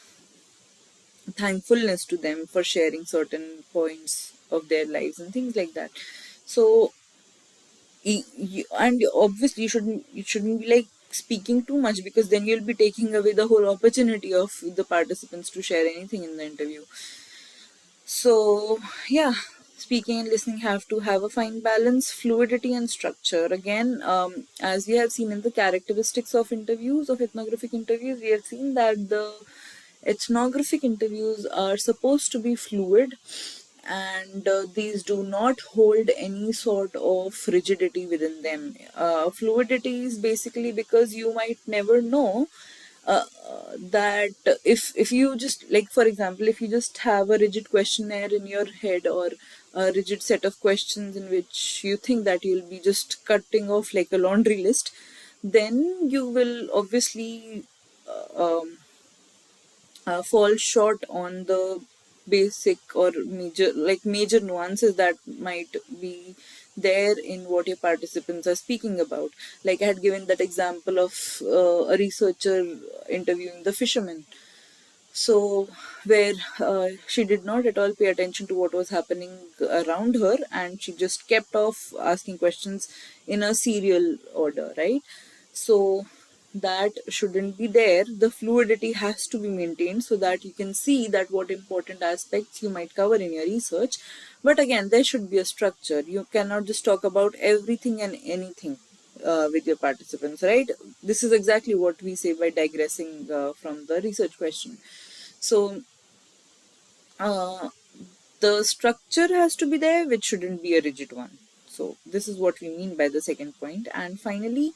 thankfulness to them for sharing certain points of their lives and things like that. So and obviously you shouldn't be like speaking too much, because then you'll be taking away the whole opportunity of the participants to share anything in the interview. So, yeah, speaking and listening have to have a fine balance, fluidity, and structure. Again, as we have seen in the characteristics of interviews, of ethnographic interviews, we have seen that the ethnographic interviews are supposed to be fluid, and these do not hold any sort of rigidity within them. Fluidity is basically because you might never know that if you just, like, for example, if you just have a rigid questionnaire in your head, or a rigid set of questions in which you think that you'll be just cutting off like a laundry list, then you will obviously fall short on the basic or major nuances that might be there in what your participants are speaking about. Like I had given that example of a researcher interviewing the fisherman, so where she did not at all pay attention to what was happening around her, and she just kept off asking questions in a serial order, right? So that shouldn't be there. The fluidity has to be maintained so that you can see that what important aspects you might cover in your research. But again, there should be a structure. You cannot just talk about everything and anything with your participants, right? This is exactly what we say by digressing from the research question. So uh, the structure has to be there, which shouldn't be a rigid one. So this is what we mean by the second point. And finally,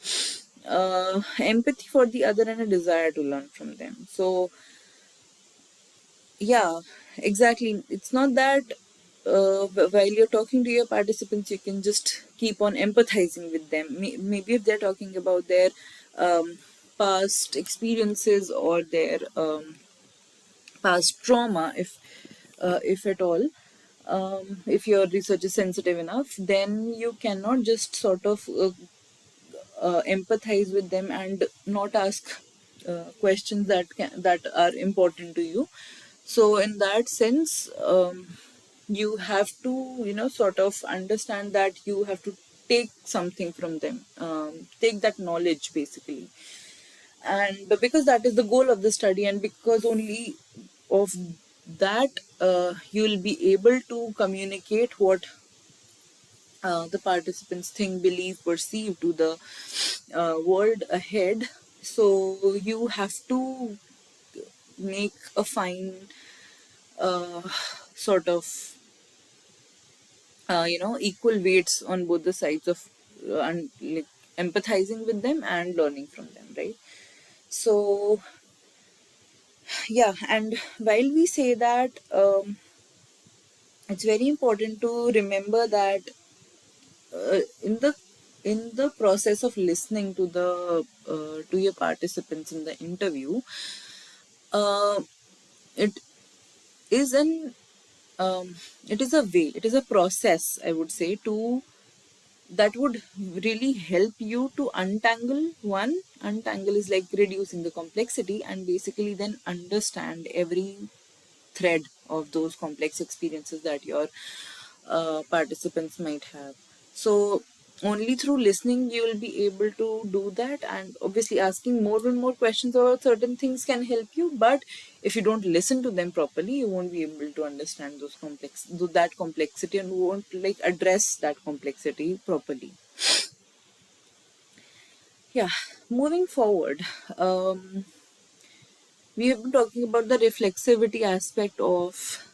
empathy for the other and a desire to learn from them. So yeah, exactly. It's not that while you're talking to your participants, you can just keep on empathizing with them. Maybe if they're talking about their um, past experiences or their past trauma, if at all. If your research is sensitive enough, then you cannot just sort of empathize with them and not ask questions that are important to you. So in that sense, you have to, sort of understand that you have to take something from them, take that knowledge basically. And because that is the goal of the study, and because only of that you'll be able to communicate what the participants think, believe, perceive to the world ahead. So you have to make a fine uh, sort of equal weights on both the sides of and like empathizing with them and learning from them, right? So yeah, and while we say that, it's very important to remember that in the process of listening to the to your participants in the interview, uh, it is an it is a way, it is a process, I would say, to that would really help you to untangle is like reducing the complexity, and basically then understand every thread of those complex experiences that your participants might have. So only through listening you will be able to do that, and obviously asking more and more questions about certain things can help you, but if you don't listen to them properly, you won't be able to understand that complexity, and won't like address that complexity properly. Yeah, moving forward, we have been talking about the reflexivity aspect of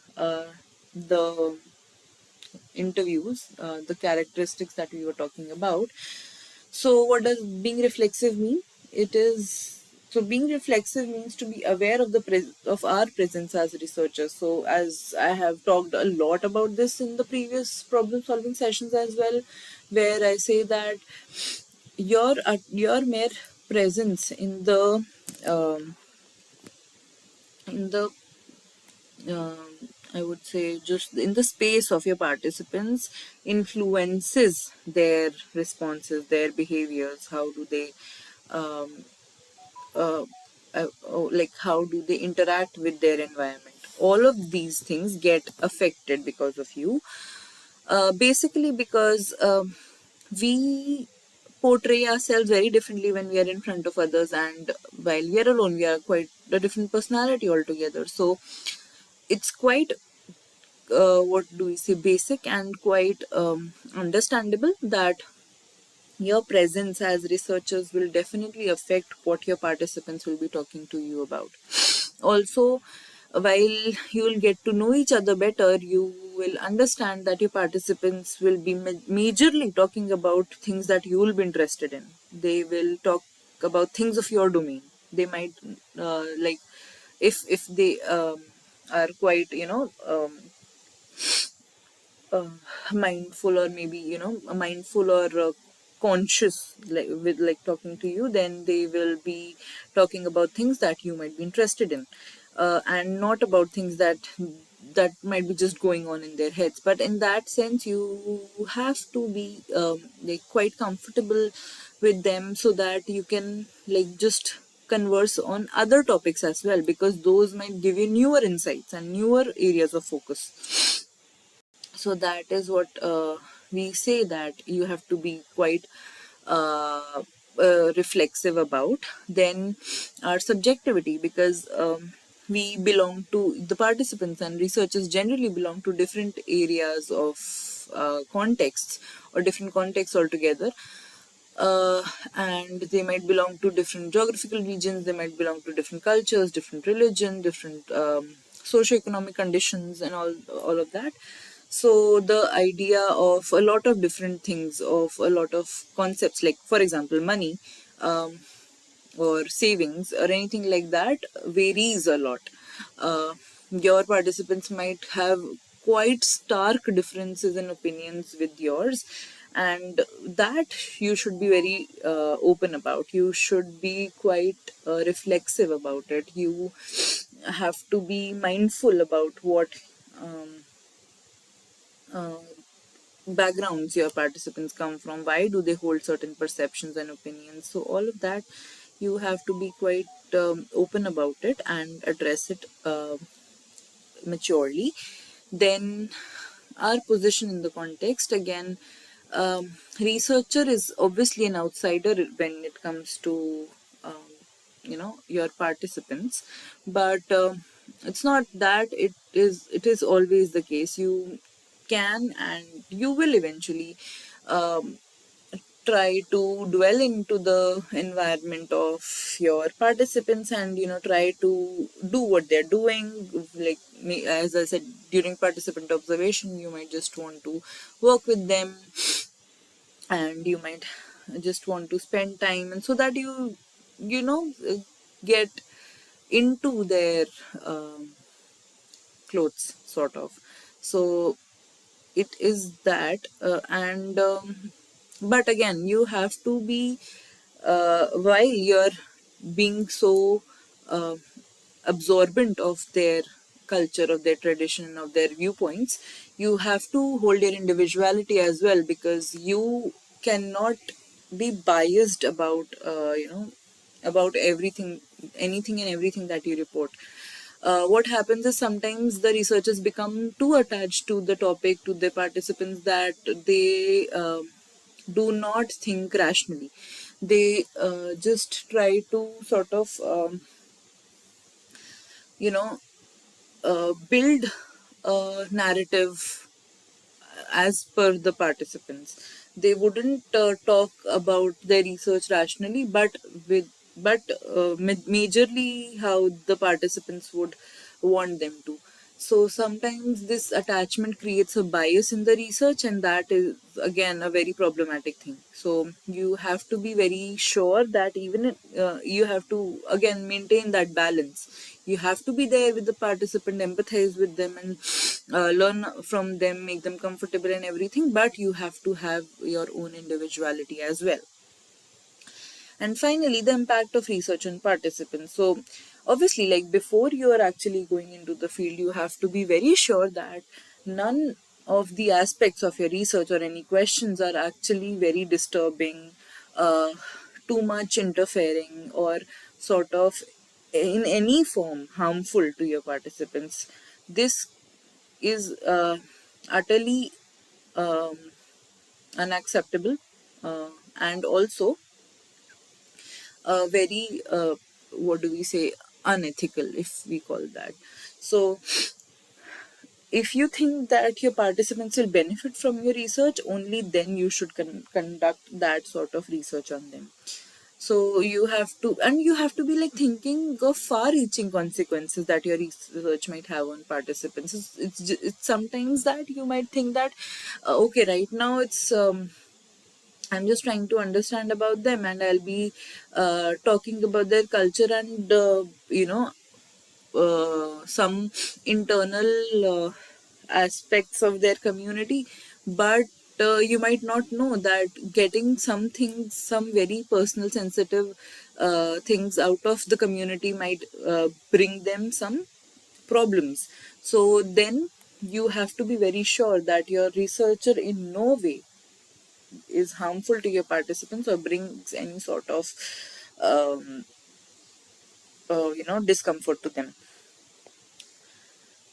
the interviews, the characteristics that we were talking about. So, what does being reflexive mean? It is so being reflexive means to be aware of of our presence as researchers. So, as I have talked a lot about this in the previous problem solving sessions as well, where I say that your mere presence um, in the I would say just in the space of your participants influences their responses, their behaviors. How do they, um, like, how do they interact with their environment? All of these things get affected because of you. Basically, because we portray ourselves very differently when we are in front of others, and while we are alone, we are quite a different personality altogether. So it's quite what do we say, basic and quite understandable that your presence as researchers will definitely affect what your participants will be talking to you about. Also, while you will get to know each other better, you will understand that your participants will be majorly talking about things that you will be interested in. They will talk about things of your domain. They might like if they are quite uh, mindful, or maybe mindful or conscious, like with like talking to you, then they will be talking about things that you might be interested in, and not about things that might be just going on in their heads. But in that sense, you have to be like quite comfortable with them, so that you can like just converse on other topics as well, because those might give you newer insights and newer areas of focus. So that is what we say, that you have to be quite uh, reflexive about. Then our subjectivity, because we belong to the participants, and researchers generally belong to different areas of contexts, or different contexts altogether. And they might belong to different geographical regions, they might belong to different cultures, different religion, different socioeconomic conditions, and all of that. So the idea of a lot of different things, of a lot of concepts, like for example money, um, or savings or anything like that, varies a lot. Your participants might have quite stark differences in opinions with yours, and that you should be very open about. You should be quite reflexive about it. You have to be mindful about what um, uh, backgrounds your participants come from, why do they hold certain perceptions and opinions. So all of that, you have to be quite open about it and address it maturely. Then our position in the context, again, researcher is obviously an outsider when it comes to your participants, but it's not that it is always the case. You can and you will eventually um, try to dwell into the environment of your participants and try to do what they're doing. Like me, as I said, during participant observation, you might just want to work with them, and you might just want to spend time, and so that get into their um, clothes, sort of. So it is that, and but again, you have to be, while you're being so uh, absorbent of their culture, of their tradition, of their viewpoints, you have to hold your individuality as well, because you cannot be biased about about everything, anything and everything that you report. What happens is sometimes the researchers become too attached to the topic, to the participants, that they do not think rationally. They just try to sort of you know build a narrative as per the participants. They wouldn't talk about their research rationally, but majorly how the participants would want them to. So sometimes this attachment creates a bias in the research, and that is again a very problematic thing. So you have to be very sure that even you have to again maintain that balance. You have to be there with the participant, empathize with them, and learn from them, make them comfortable and everything, but you have to have your own individuality as well. And finally, the impact of research on participants. So obviously, like, before you are actually going into the field, you have to be very sure that none of the aspects of your research or any questions are actually very disturbing, uh, too much interfering, or sort of in any form harmful to your participants. This is utterly um, unacceptable, and also very, what do we say, unethical, if we call that. So if you think that your participants will benefit from your research, only then you should conduct that sort of research on them. So you have to, and you have to be like thinking of far-reaching consequences that your research might have on participants. It's sometimes that you might think that okay, right now it's I'm just trying to understand about them, and I'll be talking about their culture and some internal aspects of their community. But you might not know that getting some things, some very personal, sensitive things out of the community might bring them some problems. So then you have to be very sure that your researcher in no way is harmful to your participants or brings any sort of um, discomfort to them.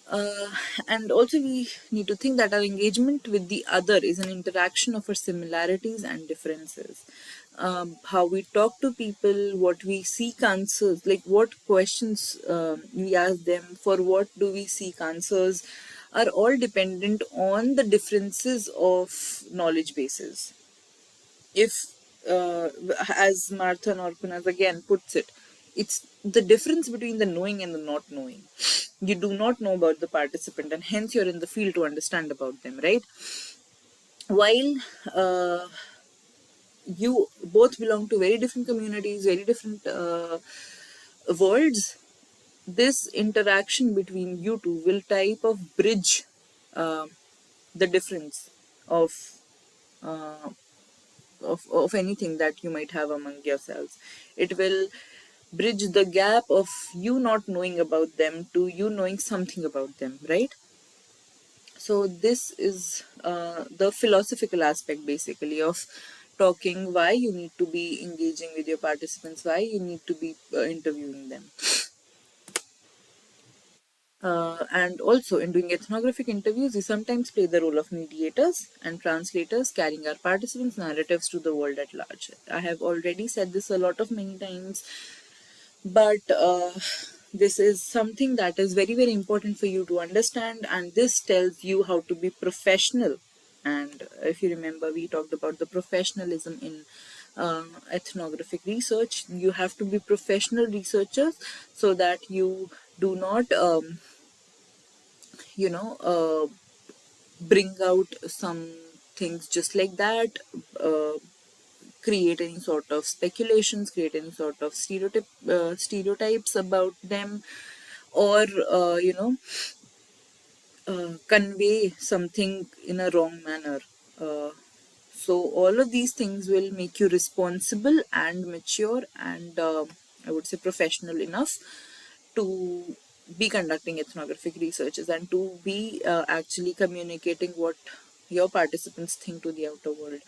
Uh, and also, we need to think that our engagement with the other is an interaction of our similarities and differences. How we talk to people, what we seek answers, like what questions we ask them, for what do we seek answers, are all dependent on the differences of knowledge bases. If, as Martha Norkunas again puts it, it's the difference between the knowing and the not knowing. You do not know about the participant, and hence you're in the field to understand about them, right? While you both belong to very different communities, very different worlds, this interaction between you two will type of bridge uh, the difference of uh, of anything that you might have among yourselves. It will bridge the gap of you not knowing about them to you knowing something about them, right? So this is the philosophical aspect basically of talking, why you need to be engaging with your participants, why you need to be interviewing them. And also, in doing ethnographic interviews, we sometimes play the role of mediators and translators, carrying our participants' narratives to the world at large. I have already said this a lot of many times, but this is something that is very, very important for you to understand, and this tells you how to be professional. And if you remember, we talked about the professionalism in ethnographic research. You have to be professional researchers so that you do not you know bring out some things just like that, uh, create any sort of speculations, create any sort of stereotypes about them, or convey something in a wrong manner. uh, so all of these things will make you responsible and mature and I would say professional enough to be conducting ethnographic researches and to be actually communicating what your participants think to the outer world.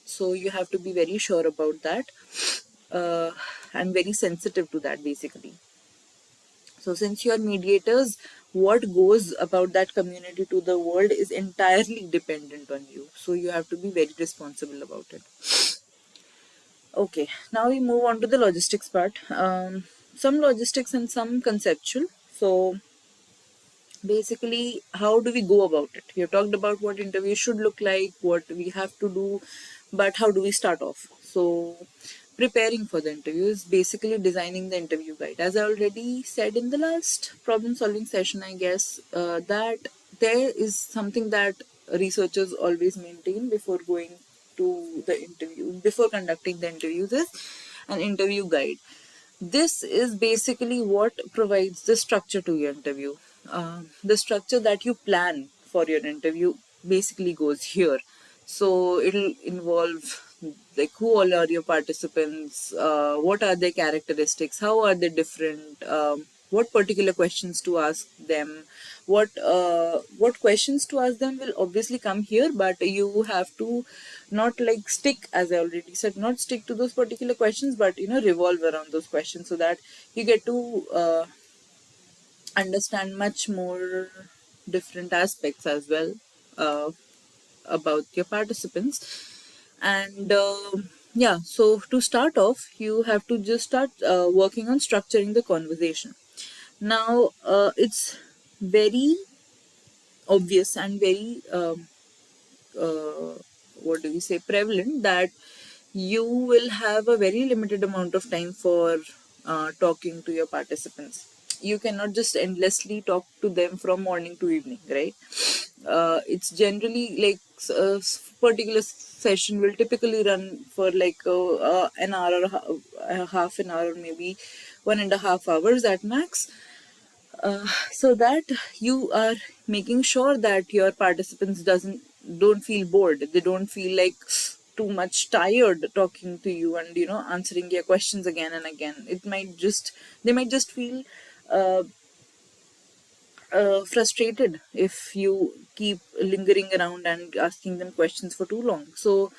So you have to be very sure about that, uh, and very sensitive to that basically. So since you are mediators, what goes about that community to the world is entirely dependent on you. So you have to be very responsible about it. Okay, now we move on to the logistics part. Some logistics and some conceptual. So basically, how do we go about it? We have talked about what interviews should look like, what we have to do, but how do we start off? So preparing for the interview is basically designing the interview guide. As I already said in the last problem solving session, I guess, that there is something that researchers always maintain before going to the interview, before conducting the interviews, is an interview guide. This is basically what provides the structure to your interview. The structure that you plan for your interview basically goes here. So it'll involve like who all are your participants, what are their characteristics, how are they different, what particular questions to ask them, what questions to ask them will obviously come here, but you have to not like stick, as I already said, not stick to those particular questions, but revolve around those questions so that you get to understand much more different aspects as well uh, about your participants. And yeah, so to start off, you have to just start working on structuring the conversation. Now, it's very obvious and very uh, what do we say, prevalent that you will have a very limited amount of time for talking to your participants. You cannot just endlessly talk to them from morning to evening, right? It's generally like a particular session will typically run for like an hour or half an hour, or maybe 1.5 hours at max. So that you are making sure that your participants don't feel bored, they don't feel like too much tired talking to you and answering your questions again and again. They might just feel uh, frustrated if you keep lingering around and asking them questions for too long. So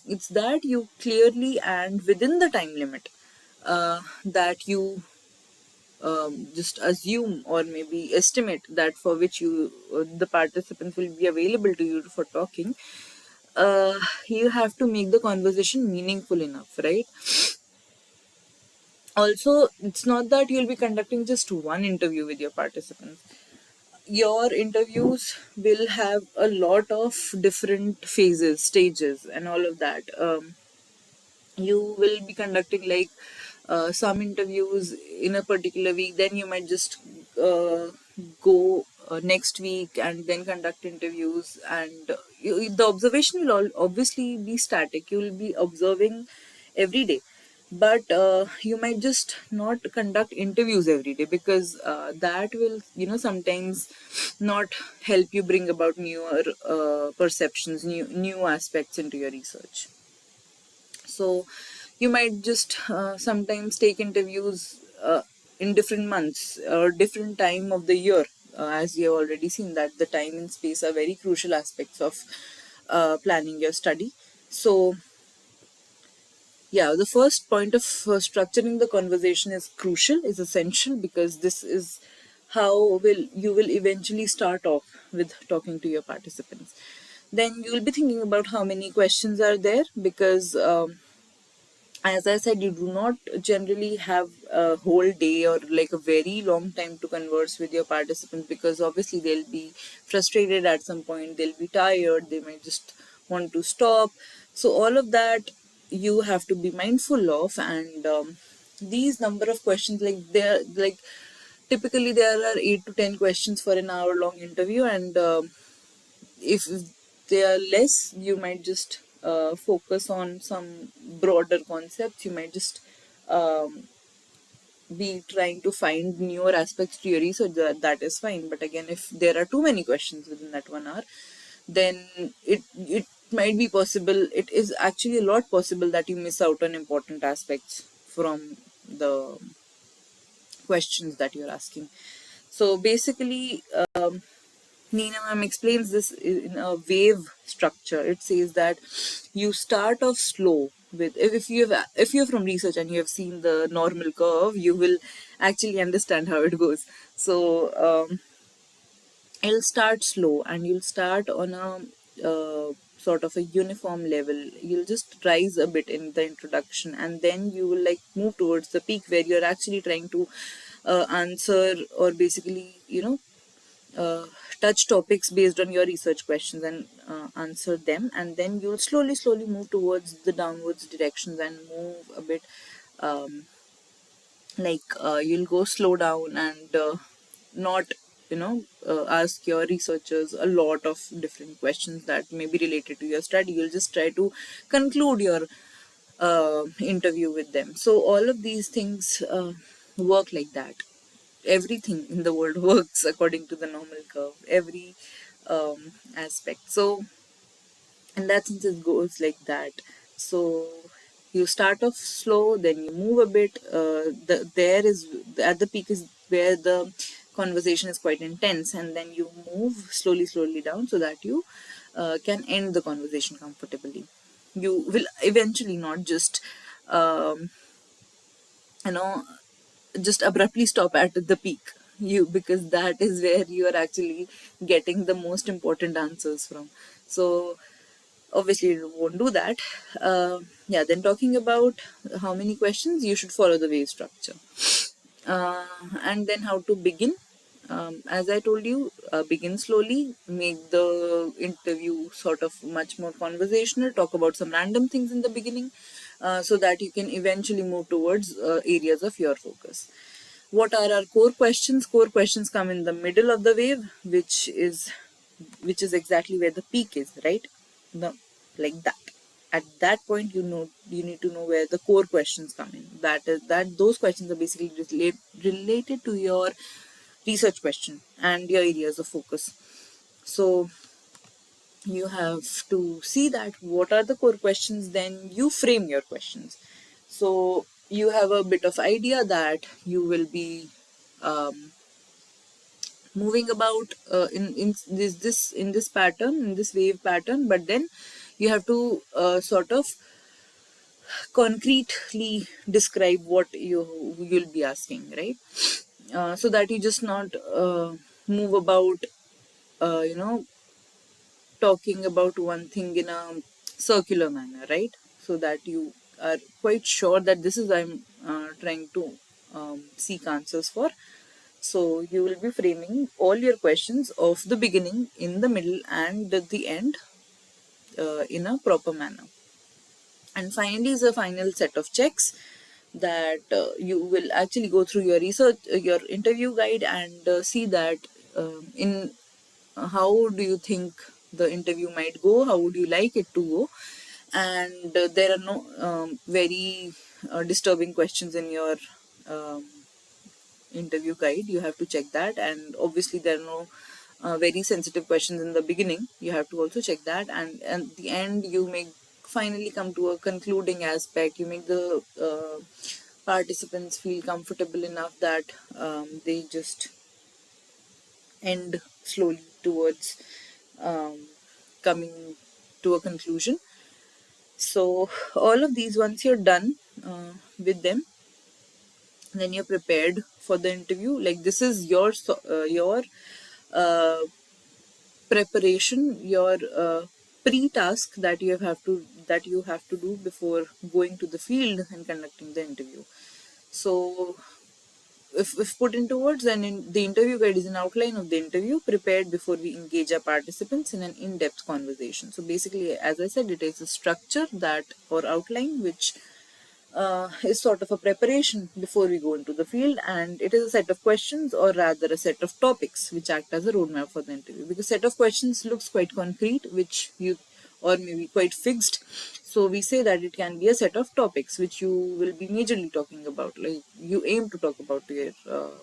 it's that you clearly and within the time limit that you just assume or maybe estimate that for which the participants will be available to you for talking. You have to make the conversation meaningful enough, right? Also, it's not that you'll be conducting just one interview with your participants. Your interviews will have a lot of different phases, stages, and all of that. You will be conducting like some interviews in a particular week, then you might just go next week and then conduct interviews, and the observation will obviously be static. You will be observing every day, but you might just not conduct interviews every day, because that will, sometimes not help you bring about newer perceptions, new aspects into your research. So you might just sometimes take interviews in different months or different time of the year, as you have already seen that the time and space are very crucial aspects of planning your study. So yeah, the first point of structuring the conversation is crucial, is essential, because this is how will you will eventually start off with talking to your participants. Then you will be thinking about how many questions are there, because as I said, you do not generally have a whole day or like a very long time to converse with your participants, because obviously they'll be frustrated at some point, they'll be tired, they might just want to stop. So, all of that you have to be mindful of, and these number of questions, like typically there are 8 to 10 questions for an hour long interview, and if they are less, you might just focus on some broader concepts. You might just um, be trying to find newer aspects to your research. That is fine. But again, if there are too many questions within that 1 hour, then it might be possible. It is actually a lot possible that you miss out on important aspects from the questions that you're asking. So basically, Nina ma'am explains this in a wave structure. It says that you start off slow with, if you're from research and you have seen the normal curve, you will actually understand how it goes. So it'll start slow, and you'll start on a sort of a uniform level. You'll just rise a bit in the introduction, and then you will like move towards the peak where you're actually trying to answer, or basically uh, touch topics based on your research questions, and answer them, and then you'll slowly move towards the downwards directions and move a bit, um, you'll go slow down, and not ask your researchers a lot of different questions that may be related to your study. You'll just try to conclude your interview with them. So all of these things work like that. Everything in the world works according to the normal curve, every aspect. So in that sense it goes like that. So you start off slow, then you move a bit. There is at the peak is where the conversation is quite intense, and then you move slowly down so that you can end the conversation comfortably. You will eventually not just um, you know just abruptly stop at the peak, because that is where you are actually getting the most important answers from. So obviously you won't do that. Yeah, then talking about how many questions, you should follow the wave structure. uh, and then how to begin. As I told you, begin slowly, make the interview sort of much more conversational, talk about some random things in the beginning, so that you can eventually move towards areas of your focus. What are our core questions? Core questions come in the middle of the wave, which is exactly where the peak is, right? The, like that. At that point, you need to know where the core questions come in. That those questions are basically related to your research question and your areas of focus. So you have to see that what are the core questions, then you frame your questions. So you have a bit of idea that you will be um, moving about in this pattern, in this wave pattern, but then you have to sort of concretely describe what you'll be asking, right? So that you just not move about uh, you know talking about one thing in a circular manner, right? So that you are quite sure that this is I'm trying to seek answers for. So you will be framing all your questions of the beginning, in the middle, and at the end in a proper manner. And finally is a final set of checks that you will actually go through your research, your interview guide, and see that in how do you think the interview might go, how would you like it to go, and there are no very disturbing questions in your um, interview guide. You have to check that, and obviously there are no very sensitive questions in the beginning. You have to also check that, and at the end you may finally come to a concluding aspect. You make the participants feel comfortable enough that they just end slowly towards um, coming to a conclusion. So all of these, once you're done with them, then you're prepared for the interview. Like, this is your uh, preparation, your pre-task that you have to do before going to the field and conducting the interview. So if put into words, then the interview guide is an outline of the interview prepared before we engage our participants in an in-depth conversation. So basically, as I said, it is a structure that or outline which is sort of a preparation before we go into the field, and it is a set of questions, or rather a set of topics, which act as a roadmap for the interview. Because set of questions looks quite concrete, which you or maybe quite fixed, so we say that it can be a set of topics which you will be majorly talking about, like you aim to talk about to your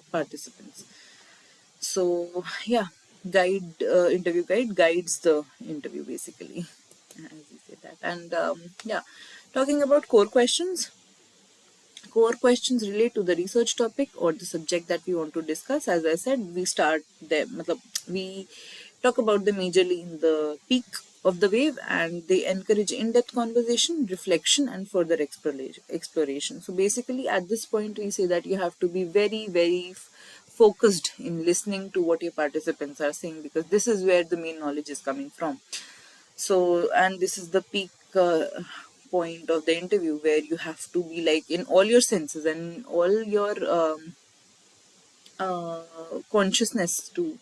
participants. So yeah, interview guide guides the interview basically, as we say that. And yeah, talking about core questions. Core questions relate to the research topic or the subject that we want to discuss. As I said, we start them, we talk about them majorly in the peak of the wave, and they encourage in-depth conversation, reflection, and further exploration. So basically, at this point, we say that you have to be very, very focused in listening to what your participants are saying, because this is where the main knowledge is coming from. So, and this is the peak point of the interview where you have to be like in all your senses and all your uh, consciousness to,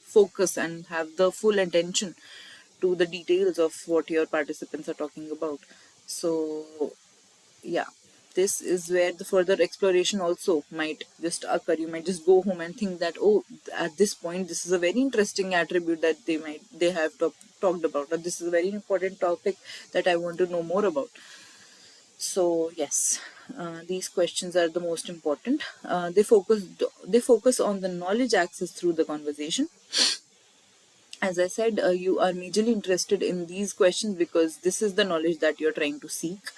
focus and have the full attention to the details of what your participants are talking about. So yeah, this is where the further exploration also might just occur. You might just go home and think that, oh, at this point this is a very interesting attribute that they have talked about, or this is a very important topic that I want to know more about. So yes, these questions are the most important. They focus on the knowledge access through the conversation. As I said, you are majorly interested in these questions because this is the knowledge that you're trying to seek.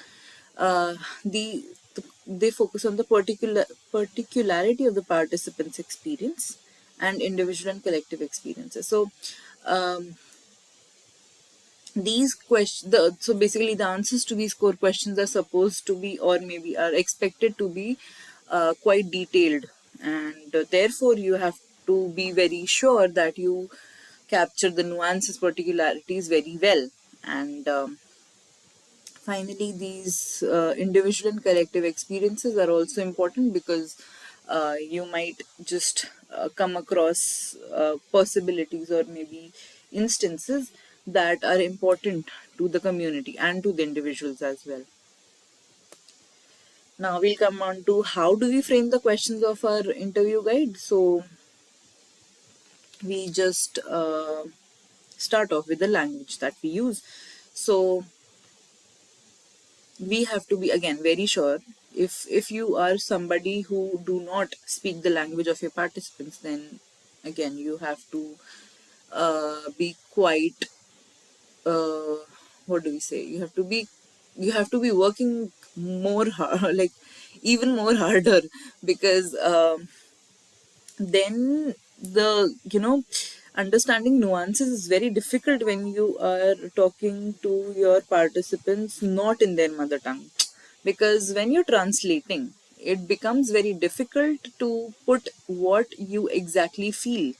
Uh, the, they focus on the particularity of the participants' experience and individual and collective experiences. So um, these questions, so basically the answers to these core questions are supposed to be, or maybe are expected to be, quite detailed, and therefore you have to be very sure that you capture the nuances, particularities very well. And finally, these individual and collective experiences are also important because you might just come across possibilities or maybe instances that are important to the community and to the individuals as well. Now we'll come on to how do we frame the questions of our interview guide. So we just start off with the language that we use. So we have to be again very sure, if you are somebody who do not speak the language of your participants, then again you have to be quite what do we say, you have to be working more hard, like even more harder, because then the understanding nuances is very difficult when you are talking to your participants not in their mother tongue, because when you're translating, it becomes very difficult to put what you exactly feel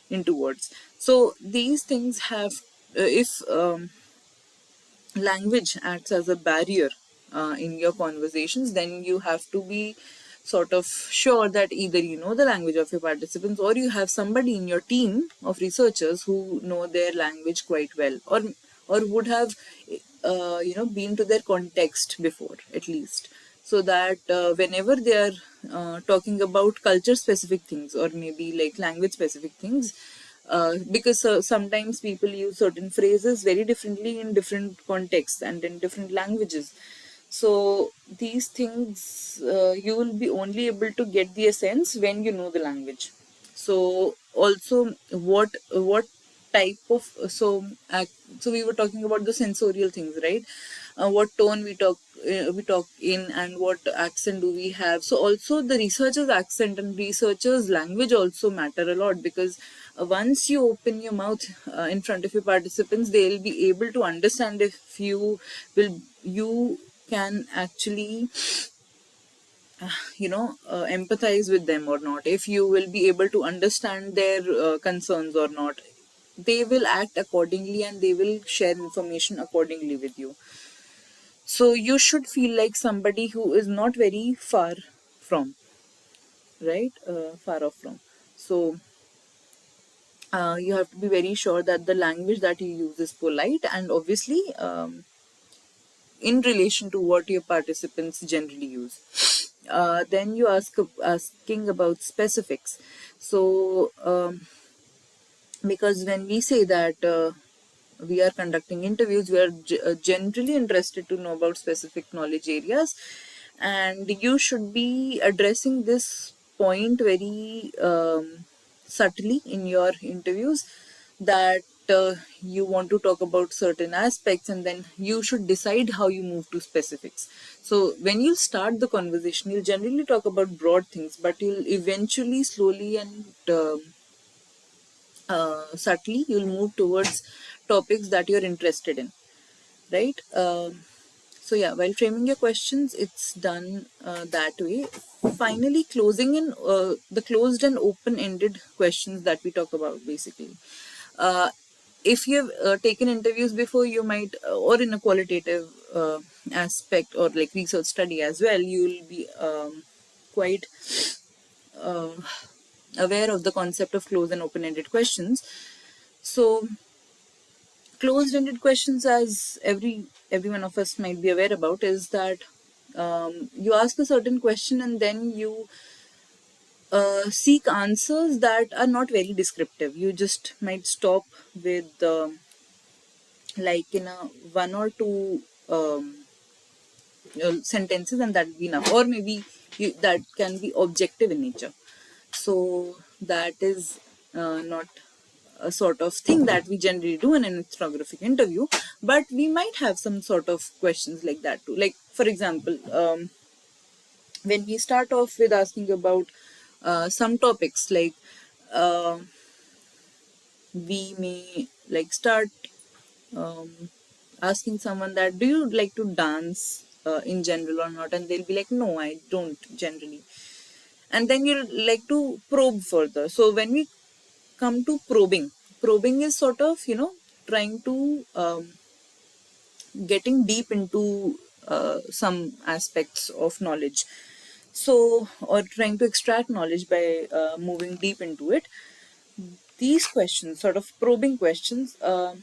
into words. So these things have, if language acts as a barrier in your conversations, then you have to be sort of sure that either you know the language of your participants, or you have somebody in your team of researchers who know their language quite well, or would have been to their context before at least, so that whenever they are talking about culture specific things or maybe like language specific things, Because sometimes people use certain phrases very differently in different contexts and in different languages. So these things you will be only able to get the essence when you know the language. So also what type of so we were talking about the sensorial things, right? What tone we talk in, and what accent do we have. So also the researcher's accent and researcher's language also matter a lot, because once you open your mouth in front of your participants, they'll be able to understand if you can actually empathize with them or not, if you will be able to understand their concerns or not. They will act accordingly and they will share information accordingly with you. So you should feel like somebody who is not very far from, right? Far off from. So you have to be very sure that the language that you use is polite, and obviously in relation to what your participants generally use. Then you asking about specifics. So because when we say that we are conducting interviews, we are generally interested to know about specific knowledge areas, and you should be addressing this point very subtly in your interviews, that you want to talk about certain aspects, and then you should decide how you move to specifics. So when you start the conversation, you'll generally talk about broad things, but you'll eventually slowly and subtly you'll move towards topics that you're interested in, right? So yeah, while framing your questions, it's done that way. Finally, closing in the closed and open-ended questions that we talk about, basically. uh, if you've taken interviews before, you might or in a qualitative aspect, or like research study as well, you'll be quite uh, aware of the concept of closed and open-ended questions. So closed-ended questions, as every one of us might be aware about, is that you ask a certain question and then you seek answers that are not very descriptive. You just might stop with like in a one or two sentences, and that will be enough. Or maybe that can be objective in nature. So that is not a sort of thing that we generally do in an ethnographic interview, but we might have some sort of questions like that too. Like, for example, when we start off with asking about some topics, like uh, we may like start um, asking someone that, do you like to dance in general or not, and they'll be like, no, I don't generally. And then you like to probe further. So when we come to probing is sort of trying to getting deep into some aspects of knowledge, so or trying to extract knowledge by moving deep into it. These questions, sort of probing questions, are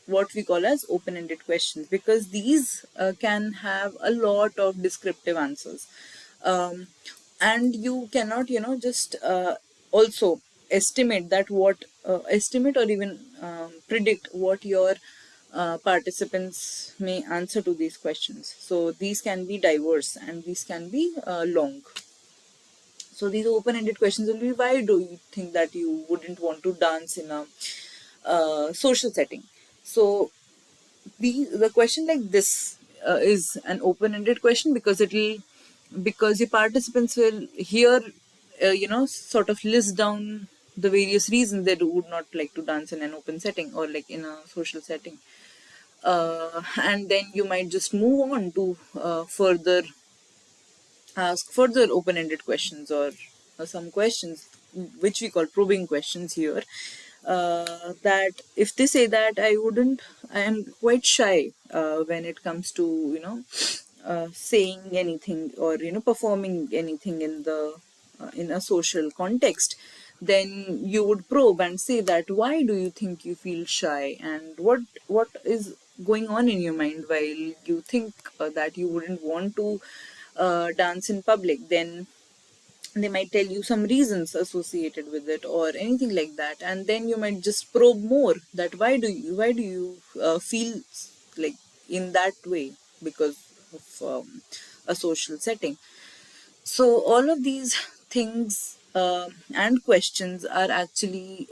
what we call as open-ended questions, because these can have a lot of descriptive answers, um, and you cannot just also estimate that what estimate or even predict what your participants may answer to these questions. So these can be diverse and these can be long. So these open-ended questions will be, why do you think that you wouldn't want to dance in a social setting? So the question like this is an open-ended question, because because your participants will hear sort of list down the various reasons they would not like to dance in an open setting or like in a social setting, and then you might just move on to further ask further open-ended questions, or some questions which we call probing questions here. That if they say that I am quite shy when it comes to saying anything, or performing anything in a social context, then you would probe and say that, why do you think you feel shy, and what is going on in your mind while you think that you wouldn't want to dance in public. Then they might tell you some reasons associated with it or anything like that, and then you might just probe more that why do you feel like in that way because of a social setting. So all of these things and questions are actually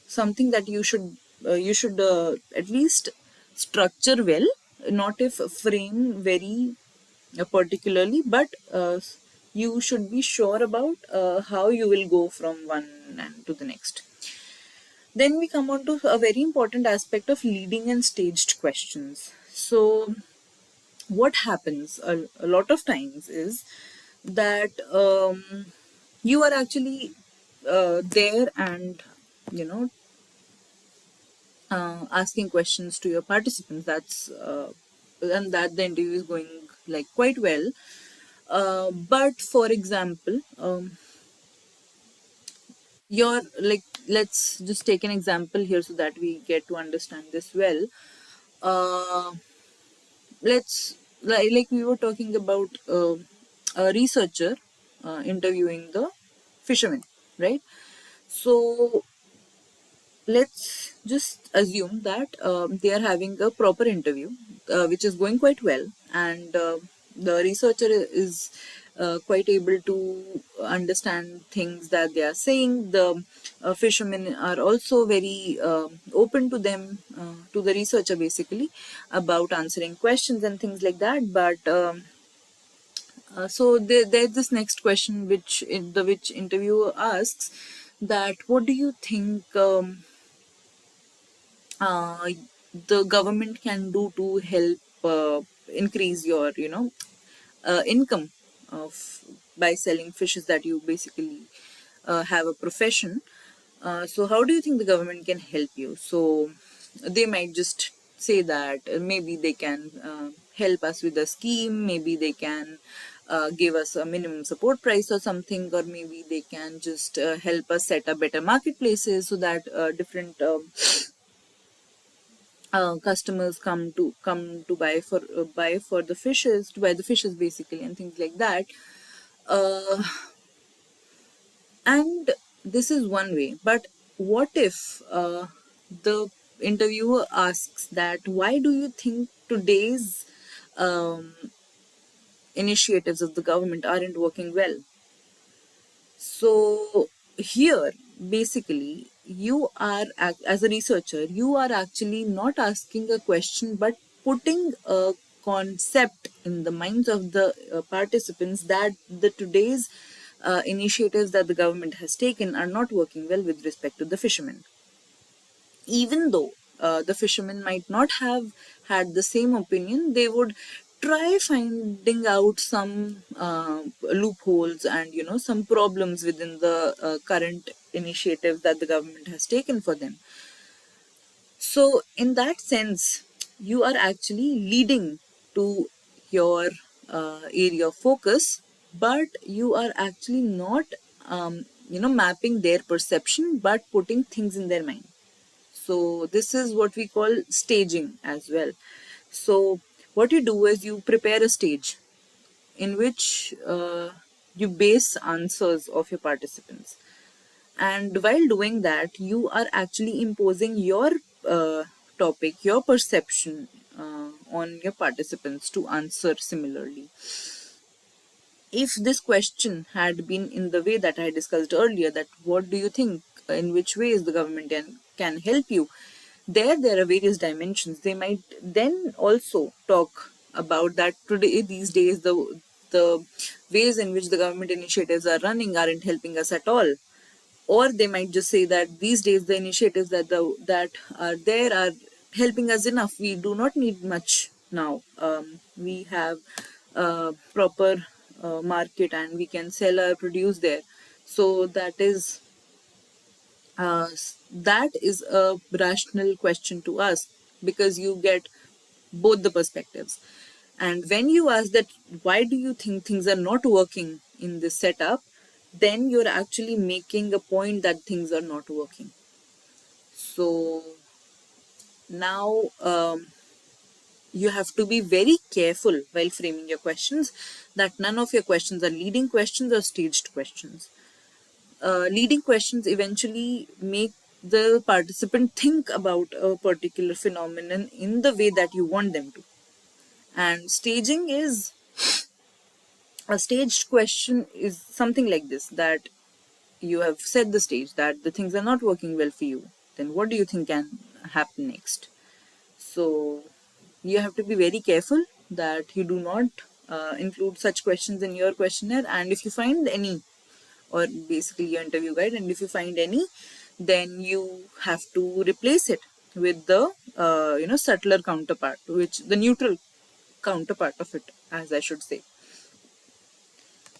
something that you should at least structure well, not if frame very particularly, but you should be sure about how you will go from one and to the next. Then we come on to a very important aspect of leading and staged questions. So what happens a lot of times is that you are actually there and you know asking questions to your participants. That's and that the interview is going like quite well. But for example, you're like, let's just take an example here so that we get to understand this well. Uh, let's like we were talking about a researcher interviewing the fishermen, right? So let's just assume that they are having a proper interview, which is going quite well, and the researcher is quite able to understand things that they are saying. The fishermen are also very open to them, to the researcher basically, about answering questions and things like that. But so there's this next question, which interviewer asks that, what do you think uh, the government can do to help increase your income of by selling fishes, that you basically have a profession. So how do you think the government can help you? So they might just say that maybe they can help us with a scheme, maybe they can give us a minimum support price or something, or maybe they can just help us set up better marketplaces so that different customers come to buy the fishes, to buy the fishes basically, and things like that. uh, and this is one way, but what if the interviewer asks that, why do you think today's um, initiatives of the government aren't working well? So here, basically, as a researcher, you are actually not asking a question, but putting a concept in the minds of the participants that the today's initiatives that the government has taken are not working well with respect to the fishermen, even though the fishermen might not have had the same opinion. They would try finding out some loopholes and some problems within the current initiatives that the government has taken for them. So in that sense, you are actually leading to your area of focus, but you are actually not mapping their perception, but putting things in their mind. So this is what we call staging as well. So what you do is you prepare a stage in which you base answers of your participants. And while doing that, you are actually imposing your topic, your perception on your participants to answer similarly. If this question had been in the way that I discussed earlier, that what do you think, in which ways the government can help you, there are various dimensions. They might then also talk about that today, these days, the ways in which the government initiatives are running aren't helping us at all. Or they might just say that these days the initiatives that are there are helping us enough. We do not need much now. We have a proper market and we can sell our produce there. So that is a rational question to ask, because you get both the perspectives. And when you ask that, why do you think things are not working in this setup, then you're actually making a point that things are not working. So now you have to be very careful while framing your questions that none of your questions are leading questions or staged questions. Leading questions eventually make the participant think about a particular phenomenon in the way that you want them to. And staging is a staged question is something like this, that you have set the stage that the things are not working well for you. Then what do you think can happen next? So you have to be very careful that you do not include such questions in your questionnaire. And if you find any, or basically your interview guide, and if you find any, then you have to replace it with the subtler counterpart, which the neutral counterpart of it, as I should say.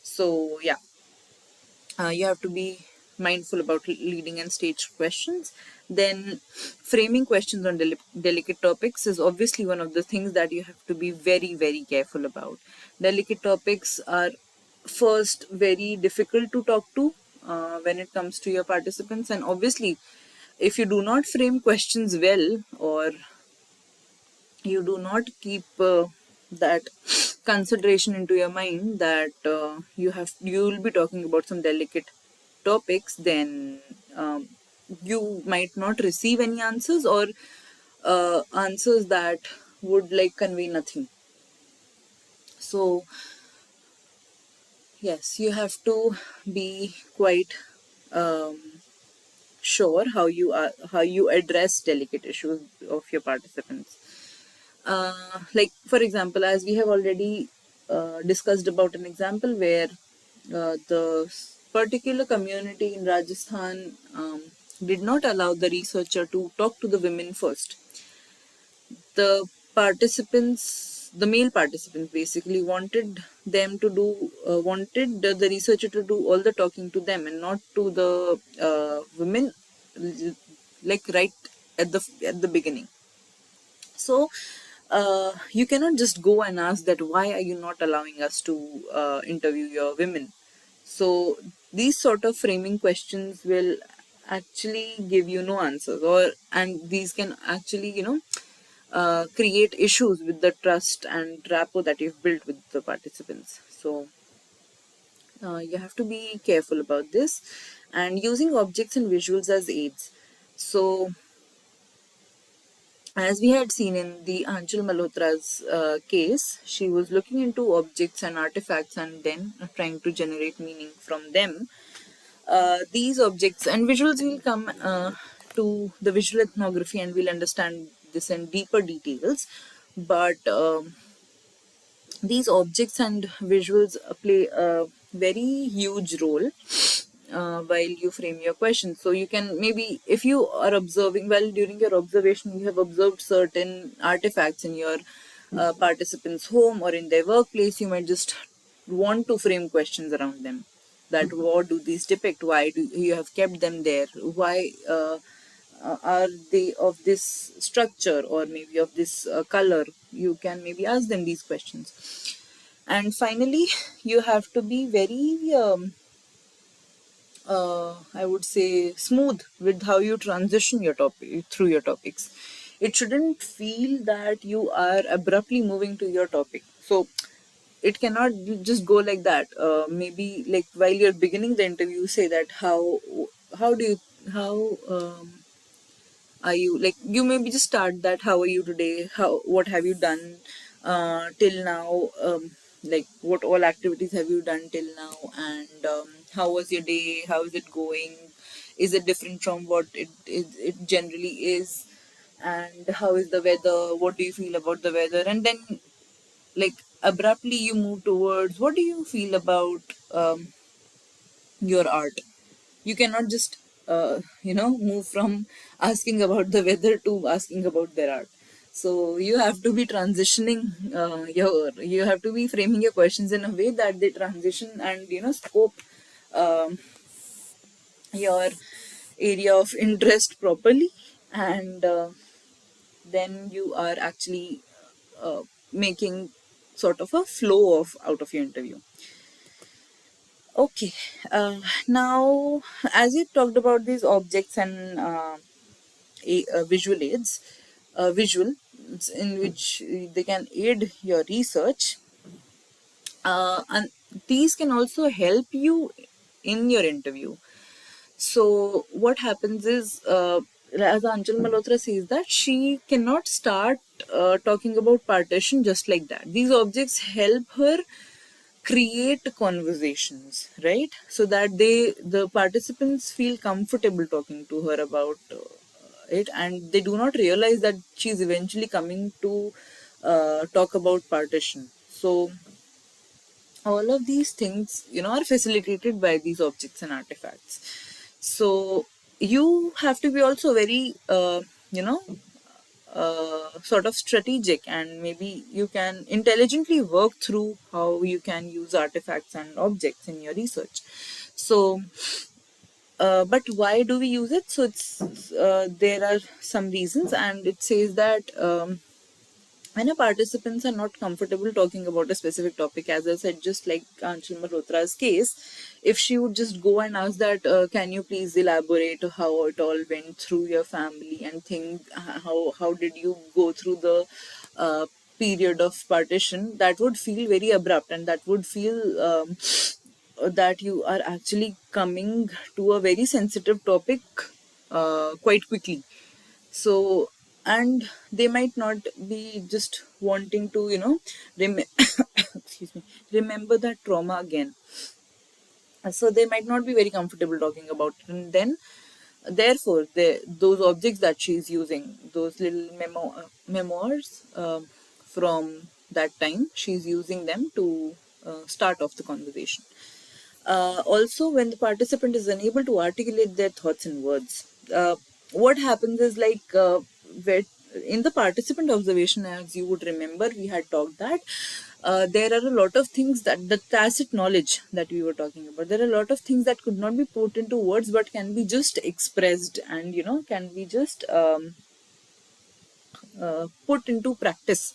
So yeah, you have to be mindful about leading and staged questions. Then framing questions on delicate topics is obviously one of the things that you have to be very, very careful about. Delicate topics are first very difficult to talk to when it comes to your participants, and obviously if you do not frame questions well, or you do not keep that consideration into your mind that you will be talking about some delicate topics, then you might not receive any answers, or answers that would like convey nothing. So yes, you have to be quite um, sure how you address delicate issues of your participants. Like for example, as we have already discussed about an example where the particular community in Rajasthan did not allow the researcher to talk to the women first. The the male participants basically wanted them to do, wanted the researcher to do all the talking to them and not to the women, like right at the beginning. So you cannot just go and ask that why are you not allowing us to interview your women. So these sort of framing questions will actually give you no answers, or and these can actually create issues with the trust and rapport that you've built with the participants. So you have to be careful about this, and using objects and visuals as aids. So as we had seen in the Anchal Malhotra's case, she was looking into objects and artifacts and then trying to generate meaning from them. These objects and visuals will come to the visual ethnography, and we'll understand this in deeper details. But these objects and visuals play a very huge role while you frame your question. So you can maybe, if you are observing, well, during your observation, you have observed certain artifacts in your participants' home or in their workplace, you might just want to frame questions around them. That what do these depict? Why do you have kept them there? Why are they of this structure, or maybe of this color? You can maybe ask them these questions. And finally, you have to be very I would say smooth with how you transition your topic through your topics. It shouldn't feel that you are abruptly moving to your topic. So it cannot just go like that. Maybe like while you're beginning the interview, say that how do you how are you, like you maybe just start that how are you today, how what have you done till now, like what all activities have you done till now, and how was your day, how is it going, is it different from what it generally is, and how is the weather, what do you feel about the weather, and then like abruptly you move towards what do you feel about your art. You cannot just move from asking about the weather to asking about their art. So you have to be transitioning you have to be framing your questions in a way that they transition and scope um, your area of interest properly, and then you are actually uh, making sort of a flow of out of your interview. Okay, now as you talked about these objects and visual aids, visual. in which they can aid your research, and these can also help you in your interview. So what happens is, as Anjal Malhotra says, that she cannot start talking about partition just like that. These objects help her create conversations, right? So that the participants feel comfortable talking to her about it, and they do not realize that she's eventually coming to talk about partition. So all of these things, are facilitated by these objects and artifacts. So you have to be also very, sort of strategic, and maybe you can intelligently work through how you can use artifacts and objects in your research. So, but why do we use it? So there are some reasons, and it says that when the participants are not comfortable talking about a specific topic, as I said, just like Anshul Malhotra's case, if she would just go and ask that, can you please elaborate how it all went through your family, and think how did you go through the period of partition, that would feel very abrupt, and that would feel that you are actually coming to a very sensitive topic quite quickly. So, and they might not be just wanting to, excuse me, remember that trauma again. So they might not be very comfortable talking about it, and then therefore those objects that she's using, those little memoirs from that time, she's using them to start off the conversation. Also, when the participant is unable to articulate their thoughts in words, what happens is, like, in the participant observation, as you would remember, we had talked that there are a lot of things that the tacit knowledge that we were talking about. There are a lot of things that could not be put into words, but can be just expressed, and can be just put into practice.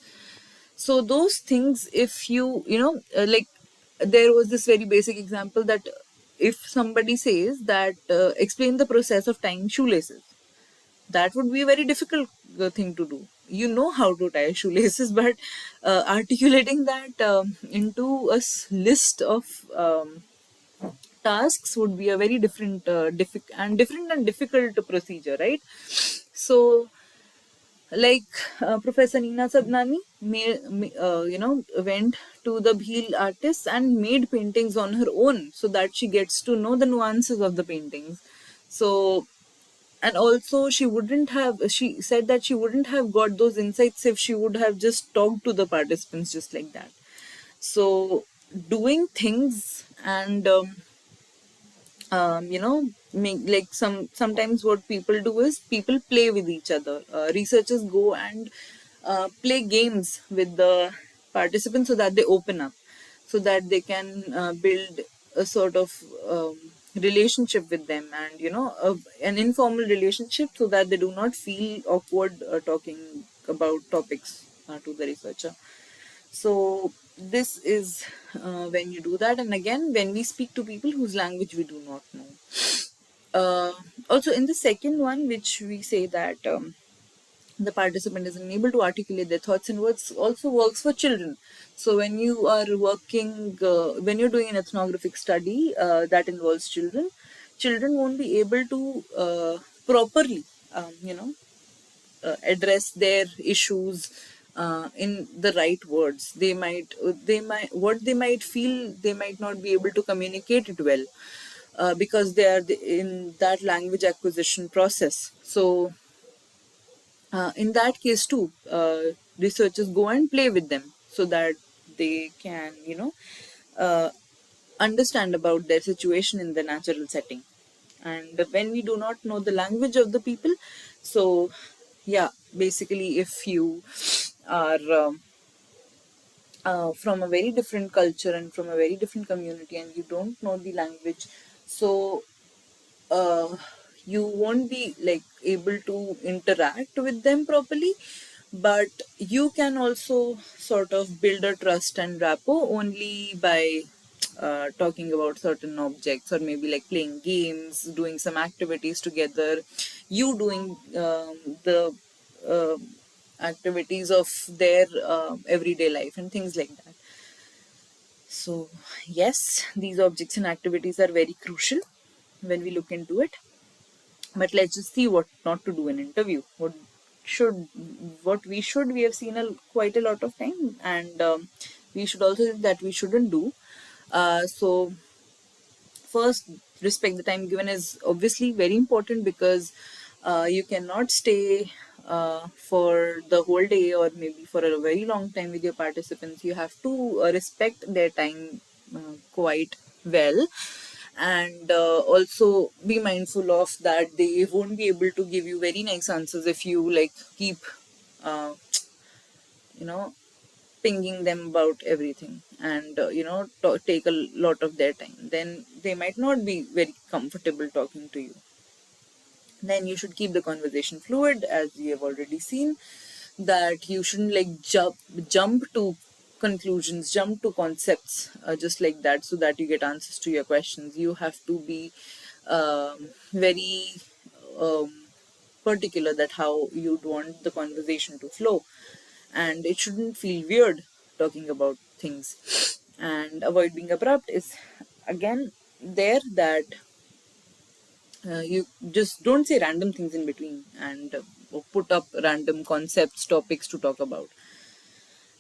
So those things, if like, there was this very basic example that if somebody says that, explain the process of tying shoelaces, that would be a very difficult thing to do. You know how to tie shoelaces, but articulating that into a list of tasks would be a very different and difficult procedure, right? So, like, Professor Nina Sabnani went to the Bhil artists and made paintings on her own, so that she gets to know the nuances of the paintings. So, and also she said that she wouldn't have got those insights if she would have just talked to the participants just like that. So doing things, and like, sometimes what people do is people play with each other. Researchers go and play games with the participants, so that they open up, so that they can build a sort of relationship with them, and an informal relationship, so that they do not feel awkward talking about topics to the researcher. So this is when you do that, and again, when we speak to people whose language we do not know. Also, in the second one, which we say that the participant is unable to articulate their thoughts in words, also works for children. So when you are working, when you're doing an ethnographic study that involves children, children won't be able to properly, address their issues in the right words. What they might feel, they might not be able to communicate it well, because they are in that language acquisition process. So in that case too, researchers go and play with them, so that they can, uh, understand about their situation in the natural setting. And when we do not know the language of the people, so yeah, basically, if you are from a very different culture and from a very different community, and you don't know the language, so uh, you won't be, like, able to interact with them properly. But you can also sort of build a trust and rapport only by talking about certain objects, or maybe like playing games, doing some activities together, you doing the uh, activities of their everyday life and things like that. So yes, these objects and activities are very crucial when we look into it. But let's just see what not to do in interview. Should we have seen quite a lot of time, and we should also think that we shouldn't do. So first, respect the time given is obviously very important, because you cannot stay for the whole day or maybe for a very long time with your participants. You have to respect their time quite well, and also be mindful of that they won't be able to give you very nice answers if you like keep uh, you know pinging them about everything, and take a lot of their time. Then they might not be very comfortable talking to you. Then you should keep the conversation fluid, as we have already seen, that you shouldn't like jump to conclusions, jump to concepts just like that, so that you get answers to your questions. You have to be very um, particular that how you'd want the conversation to flow, and it shouldn't feel weird talking about things. And avoid being abrupt is again there, that you just don't say random things in between, and put up random concepts, topics to talk about.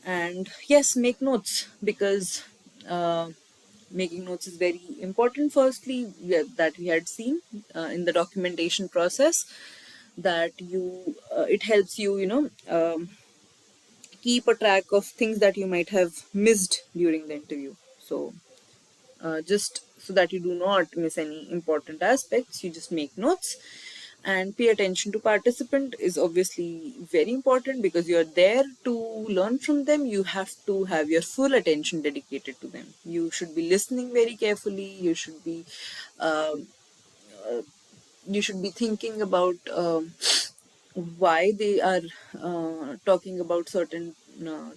And yes, make notes, because making notes is very important. Firstly, that we had seen in the documentation process, that you it helps you, keep a track of things that you might have missed during the interview. So just so that you do not miss any important aspects, you just make notes. And pay attention to participant is obviously very important, because you're there to learn from them. You have to have your full attention dedicated to them. You should be listening very carefully. Um, you should be thinking about why they are talking about certain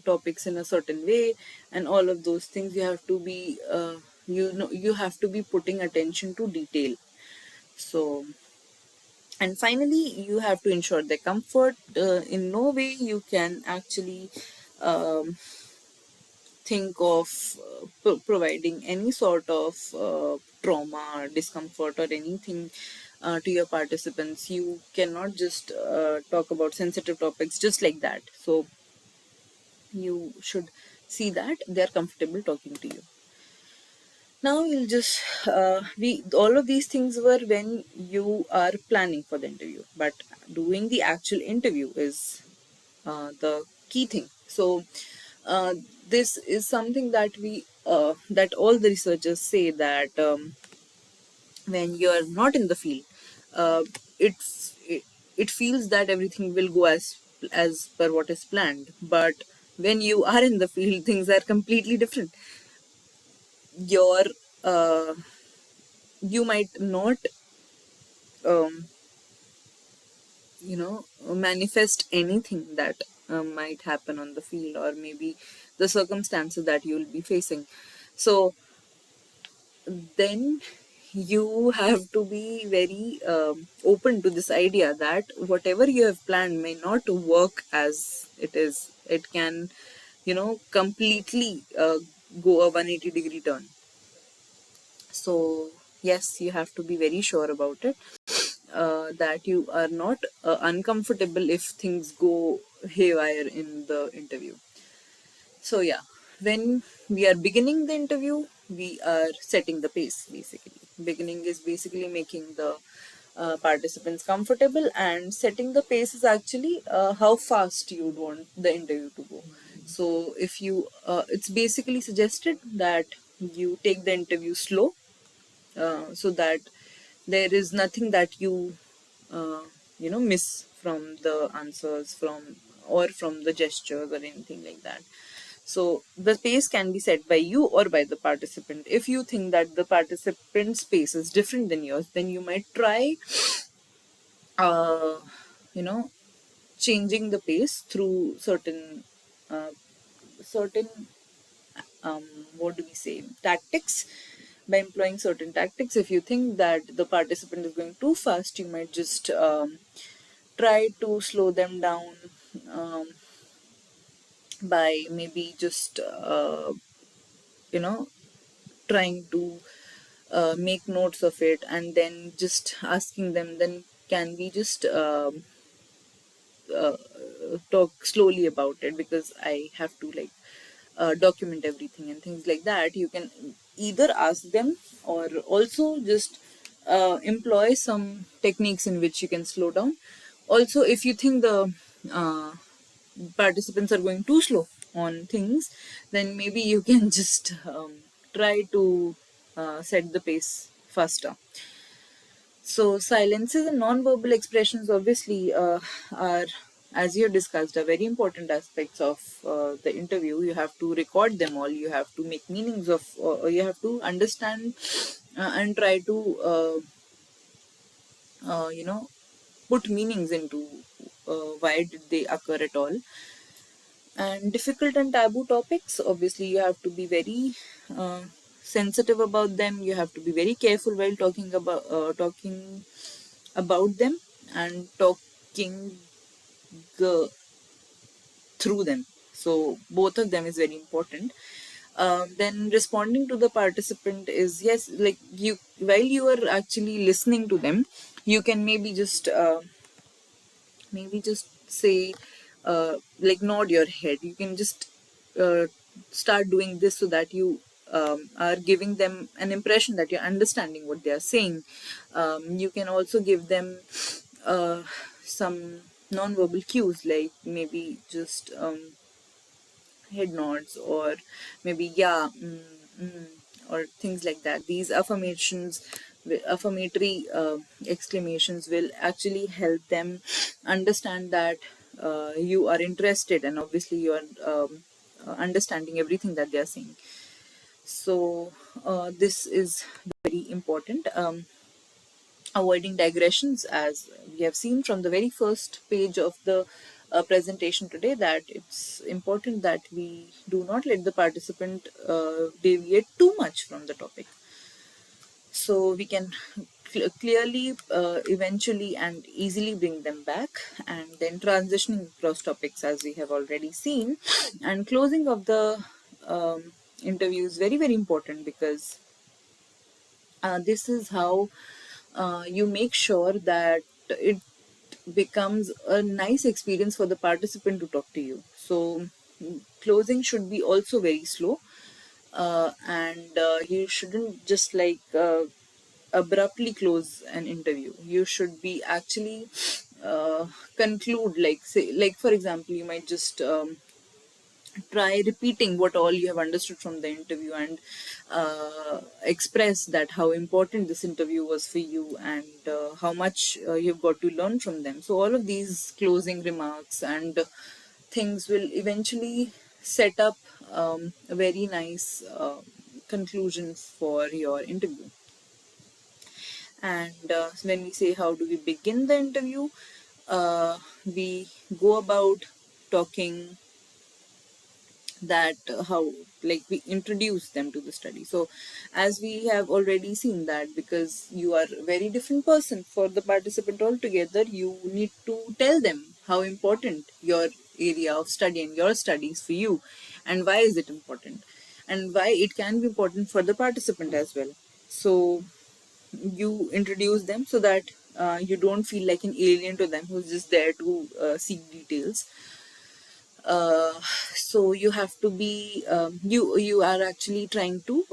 topics in a certain way, and all of those things. You have to be you have to be putting attention to detail. So, and finally, you have to ensure their comfort. In no way you can actually um, think of providing any sort of trauma, discomfort, or anything to your participants. You cannot just talk about sensitive topics just like that. So you should see that they're comfortable talking to you. Now we'll just we all of these things were when you are planning for the interview, but doing the actual interview is the key thing. So uh, this is something that we that all the researchers say, that when you're not in the field, uh, it feels that everything will go as per what is planned, but when you are in the field, things are completely different. Your you might not um, manifest anything that might happen on the field, or maybe the circumstances that you'll be facing. So then you have to be very open to this idea that whatever you have planned may not work as it is. It can completely go a 180-degree turn. So yes, you have to be very sure about it, that you are not uncomfortable if things go haywire in the interview. So yeah, when we are beginning the interview, we are setting the pace basically. Beginning is basically making the participants comfortable, and setting the pace is actually how fast you would want the interview to go. So if you, it's basically suggested that you take the interview slow, so that there is nothing that uh, miss from the answers, or from the gestures or anything like that. So the pace can be set by you or by the participant. If you think that the participant's pace is different than yours, then you might try uh, you know changing the pace through uh, certain um, what do we say, tactics. By employing certain tactics, if you think that the participant is going too fast, you might just try to slow them down um, by maybe just you know trying to make notes of it, and then just asking them, then can we just uh, talk slowly about it, because I have to like document everything and things like that. You can either ask them, or also just employ some techniques in which you can slow down. Also, if you think the uh, participants are going too slow on things, then maybe you can just try to set the pace faster. So silences and non-verbal expressions obviously are, as you discussed, are very important aspects of the interview. You have to record them all. You have to make meanings of, or you have to understand and try to, you know, put meanings into why did they occur at all. And difficult and taboo topics, obviously, you have to be very uh, sensitive about them. You have to be very careful while talking about them, and talking uh, through them. So both of them is very important. Then responding to the participant is, yes, like you, while you are actually listening to them, you can maybe just say, like nod your head. You can just start doing this, so that you are giving them an impression that you're understanding what they are saying. You can also give them uh, some non-verbal cues, like maybe just head nods, or maybe yeah, or things like that. These affirmatory exclamations will actually help them understand that you are interested, and obviously you are understanding everything that they are saying. So this is very important. Avoiding digressions, as we have seen from the very first page of the presentation today, that it's important that we do not let the participant deviate too much from the topic, so we can clearly, eventually and easily bring them back. And then transitioning across topics, as we have already seen, and closing of the interview is very, very important, because this is how you make sure that it becomes a nice experience for the participant to talk to you. So closing should be also very slow, and you shouldn't just like abruptly close an interview. You should be actually conclude, like, say, like for example, you might just try repeating what all you have understood from the interview, and express that how important this interview was for you, and how much you've got to learn from them. So all of these closing remarks and things will eventually set up a very nice conclusion for your interview. And when we say how do we begin the interview, we go about talking that how, like, we introduce them to the study. So as we have already seen that, because you are a very different person for the participant altogether, you need to tell them how important your area of study and your studies for you, and why is it important, and why it can be important for the participant as well. So you introduce them, so that you don't feel like an alien to them who's just there to seek details. uh, so you have to be, you are actually trying to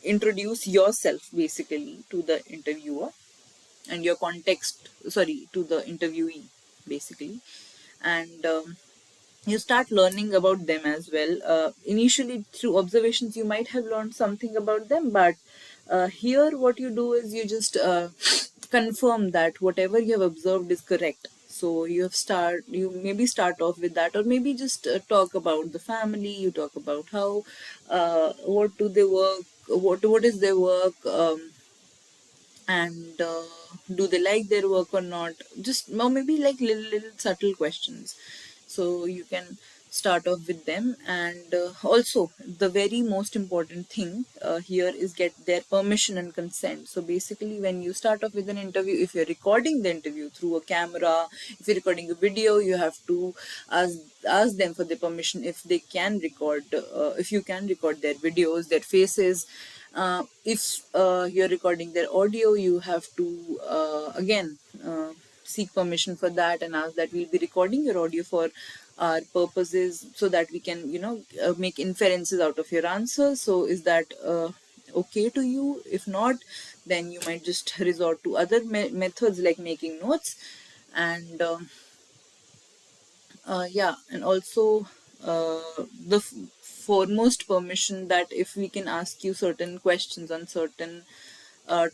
introduce yourself basically to the interviewer, and your context, sorry, to the interviewee basically. And you start learning about them as well. Initially, through observations, you might have learned something about them, but here, what you do is you just confirm that whatever you have observed is correct. So you maybe start off with that, or maybe just talk about the family. You talk about how, what do they work, what is their work, and do they like their work or not. Just, or maybe like little subtle questions. So you can start off with them. And also the very most important thing here is get their permission and consent. So basically, when you start off with an interview, if you're recording the interview through a camera, if you're recording a video, you have to ask them for the permission if they can record, if you can record their videos, their faces. If you're recording their audio, you have to again seek permission for that and ask that we'll be recording your audio for our purposes, so that we can, make inferences out of your answers. So is that okay to you? If not, then you might just resort to other methods like making notes. And yeah, and also the foremost permission, that if we can ask you certain questions on certain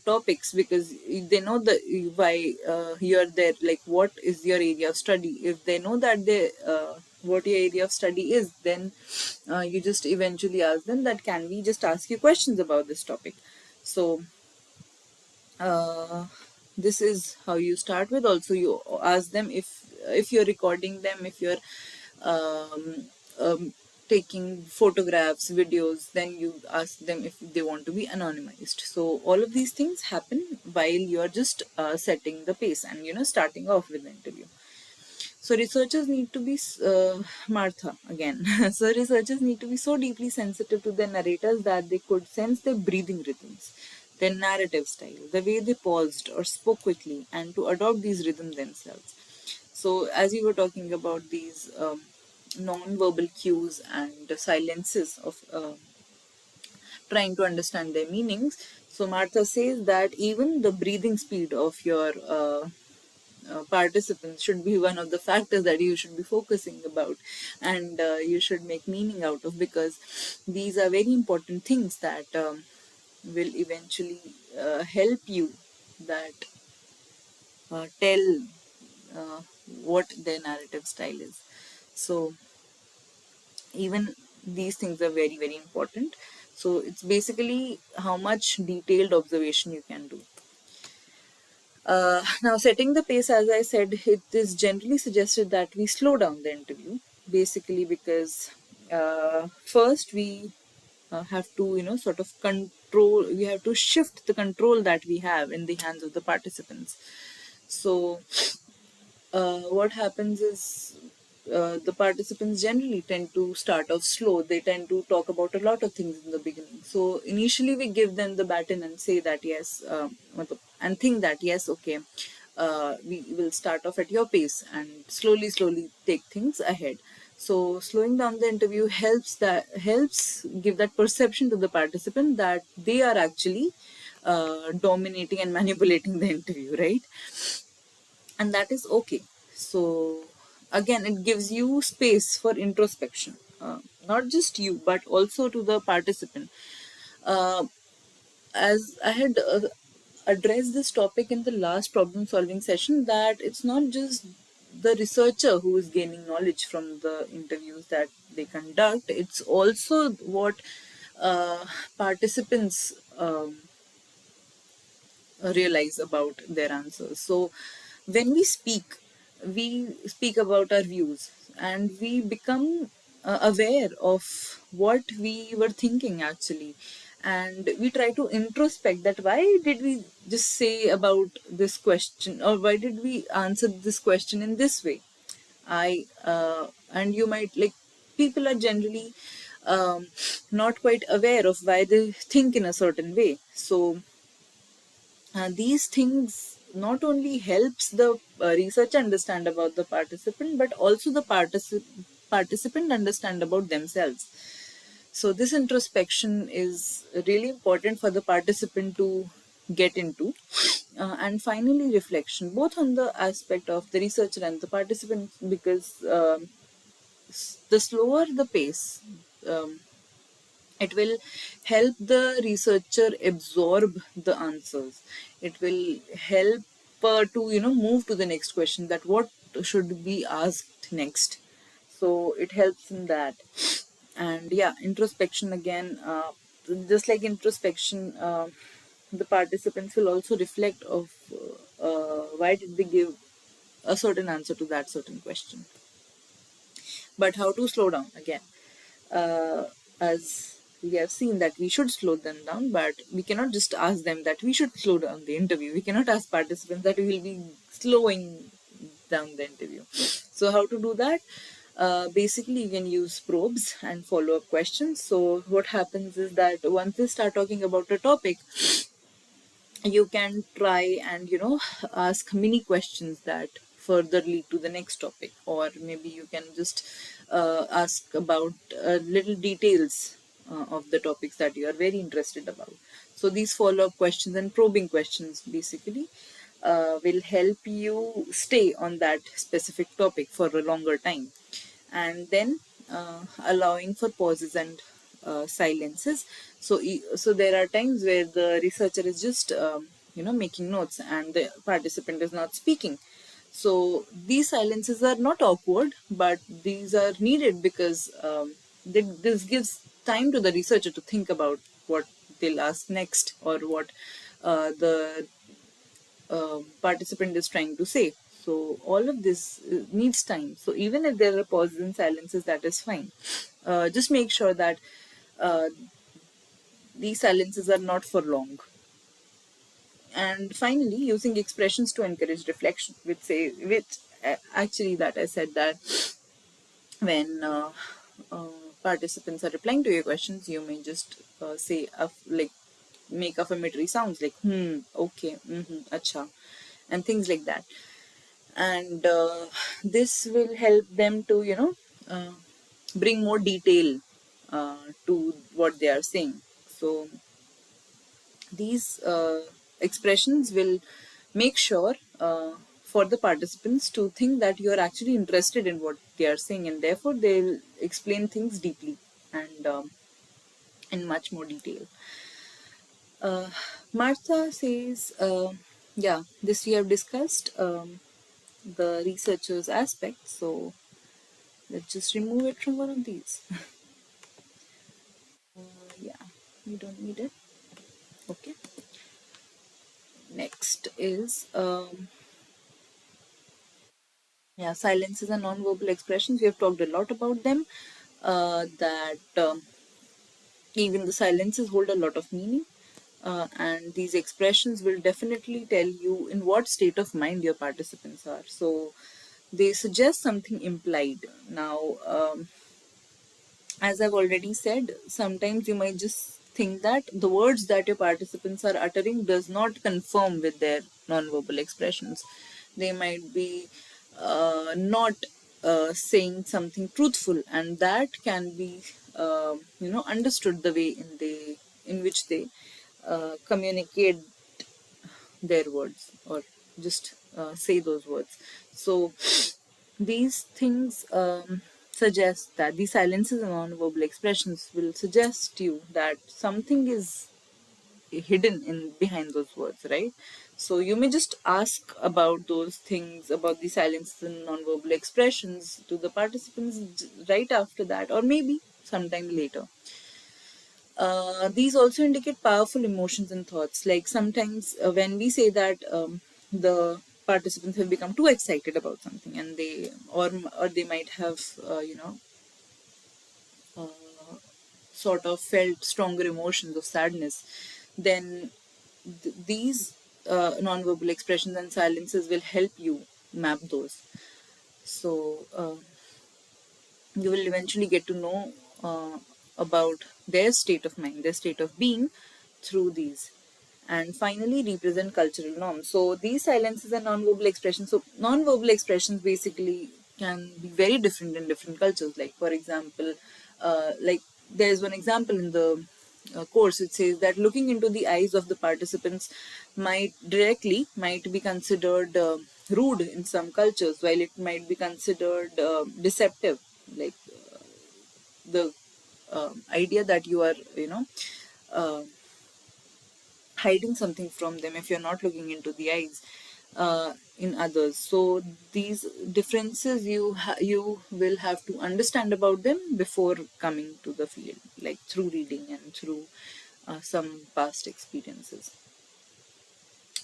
topics, because they know the why you're there, like what is your area of study. If they know that they what your area of study is, then you just eventually ask them that can we just ask you questions about this topic. So uh, this is how you start with. Also, you ask them if you're recording them, if you're um, um, taking photographs, videos, then you ask them if they want to be anonymized. So all of these things happen while you're just setting the pace and starting off with the interview. So researchers need to be Martha again. So researchers need to be so deeply sensitive to their narrators that they could sense their breathing rhythms, their narrative style, the way they paused or spoke quickly, and to adopt these rhythms themselves. So as you were talking about these non-verbal cues and silences of trying to understand their meanings, so Martha says that even the breathing speed of your participants should be one of the factors that you should be focusing about, and you should make meaning out of, because these are very important things that will eventually help you that tell uh, what their narrative style is. So even these things are very, very important. So it's basically how much detailed observation you can do. Now, setting the pace, as I said, it is generally suggested that we slow down the interview, basically because first we have to, sort of control, we have to shift the control that we have in the hands of the participants. So what happens is the participants generally tend to start off slow. They tend to talk about a lot of things in the beginning. So initially we give them the baton and say that yes, and think that yes, okay, we will start off at your pace and slowly take things ahead. So slowing down the interview helps give that perception to the participant that they are actually dominating and manipulating the interview, right? And that is okay. So again, it gives you space for introspection, not just you but also to the participant. uh, as I had addressed this topic in the last problem solving session, that it's not just the researcher who is gaining knowledge from the interviews that they conduct, it's also what participants realize about their answers. So when we speak about our views and we become aware of what we were thinking actually. And we try to introspect that why did we just say about this question, or why did we answer this question in this way. And you might like, people are generally not quite aware of why they think in a certain way. So these things not only helps the researcher understand about the participant, but also the participant understand about themselves. So this introspection is really important for the participant to get into. And finally, reflection, both on the aspect of the researcher and the participant, because the slower the pace, um, it will help the researcher absorb the answers. It will help to move to the next question, that what should be asked next. So it helps in that. And yeah, introspection again, just like introspection, the participants will also reflect of why did they give a certain answer to that certain question. But how to slow down again? As we have seen that we should slow them down, but we cannot just ask them that we should slow down the interview. We cannot ask participants that we will be slowing down the interview. So how to do that? Basically, you can use probes and follow-up questions. So what happens is that once they start talking about a topic, you can try and ask mini questions that further lead to the next topic, or maybe you can just ask about little details of the topics that you are very interested about. So these follow-up questions and probing questions basically will help you stay on that specific topic for a longer time, and then allowing for pauses and silences. So there are times where the researcher is just making notes and the participant is not speaking. So these silences are not awkward, but these are needed because this gives time to the researcher to think about what they'll ask next, or what the participant is trying to say. So all of this needs time. So even if there are pauses and silences, that is fine. Just make sure that uh, these silences are not for long. And finally, using expressions to encourage reflection, which actually that I said that when uh, participants are replying to your questions, you may just say like make affirmatory sounds like okay, acha, and things like that. And this will help them to bring more detail to what they are saying. So these expressions will make sure for the participants to think that you are actually interested in what they are saying, and therefore they'll explain things deeply and in much more detail. uh, Martha says, yeah, this we have discussed the researcher's aspect, so let's just remove it from one of these. Yeah, we don't need it. Okay. Next is yeah, silences and non-verbal expressions. We have talked a lot about them. That even the silences hold a lot of meaning. And these expressions will definitely tell you in what state of mind your participants are. So they suggest something implied. Now, as I've already said, sometimes you might just think that the words that your participants are uttering does not confirm with their nonverbal expressions. They might be not saying something truthful, and that can be understood the way in which they communicate their words, or just say those words. So these things suggest that these silences and non-verbal expressions will suggest you that something is hidden in behind those words, right? So you may just ask about those things, about the silences and non-verbal expressions, to the participants right after that, or maybe sometime later. These also indicate powerful emotions and thoughts. Like sometimes when we say that the participants have become too excited about something, and or they might have sort of felt stronger emotions of sadness, then these non-verbal expressions and silences will help you map those. So you will eventually get to know about their state of mind, their state of being through these. And finally, represent cultural norms. So these silences are non-verbal expressions. So non-verbal expressions basically can be very different in different cultures. Like for example, like there's one example in the course. It says that looking into the eyes of the participants might be considered rude in some cultures, while it might be considered deceptive. Like the idea that you are uh, hiding something from them if you're not looking into the eyes in others. So these differences you will have to understand about them before coming to the field, like through reading and through some past experiences.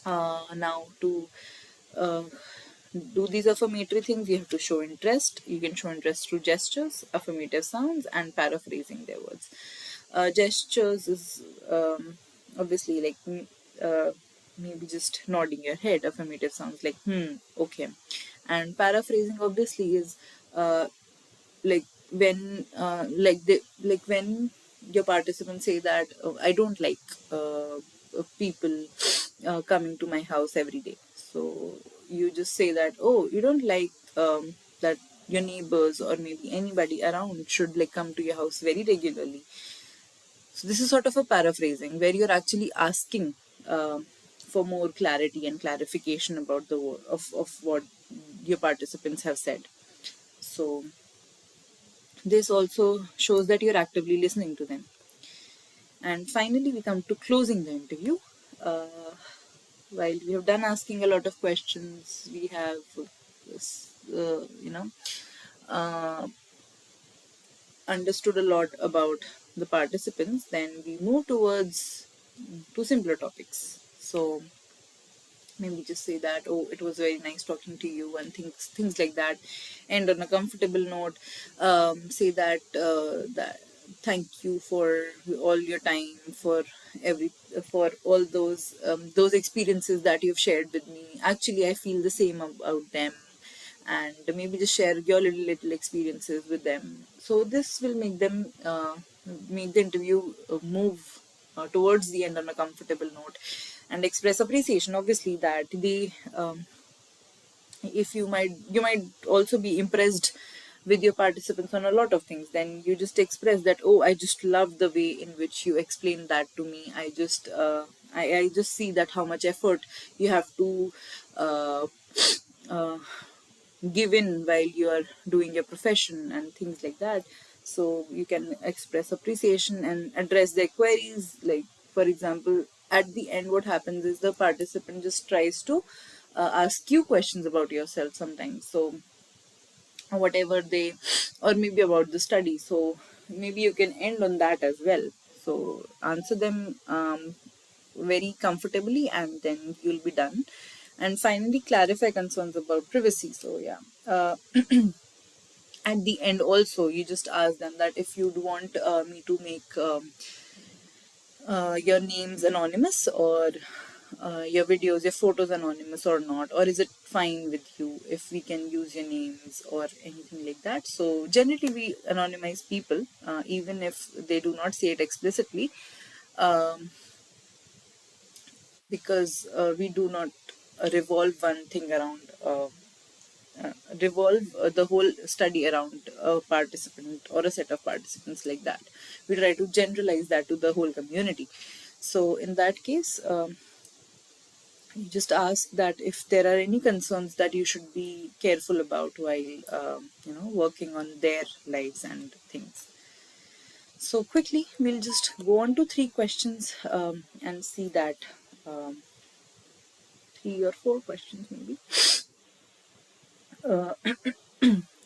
Now to uh, do these affirmatory things, you have to show interest. You can show interest through gestures, affirmative sounds, and paraphrasing their words. Gestures is obviously like maybe just nodding your head. Affirmative sounds like okay, and paraphrasing obviously is like when like when your participants say that, oh, I don't like people coming to my house every day. So you just say that, oh, you don't like that your neighbors or maybe anybody around should like come to your house very regularly. So this is sort of a paraphrasing where you're actually asking for more clarity and clarification about of what your participants have said. So this also shows that you're actively listening to them. And finally, we come to closing the interview. Uh, while we have done asking a lot of questions, we have, uh, understood a lot about the participants, then we move towards two simpler topics. So maybe just say that, oh, it was very nice talking to you, and things like that, and on a comfortable note, say that that thank you for all your time, for every for all those experiences that you've shared with me. Actually, I feel the same about them, and maybe just share your little experiences with them. So this will make them make the interview move towards the end on a comfortable note, and express appreciation. Obviously, that the if you might also be impressed with your participants on a lot of things, then you just express that, oh, I just love the way in which you explain that to me. I just see that how much effort you have to uh, uh, give in while you are doing your profession and things like that. So you can express appreciation and address their queries. Like, for example, at the end, what happens is the participant just tries to ask you questions about yourself sometimes. So whatever they, or maybe about the study. So maybe you can end on that as well. So answer them very comfortably, and then you'll be done. And finally, clarify concerns about privacy. So yeah, at the end also, you just ask them that if you'd want me to make your names anonymous, or your videos, your photos anonymous or not, or is it fine with you if we can use your names or anything like that. So generally we anonymize people, even if they do not say it explicitly, um, because we do not revolve one thing around uh, revolve the whole study around a participant or a set of participants like that. We try to generalize that to the whole community. So in that case, you just ask that if there are any concerns that you should be careful about while working on their lives and things. So quickly, we'll just go on to three questions and see that um, three or four questions maybe. Uh,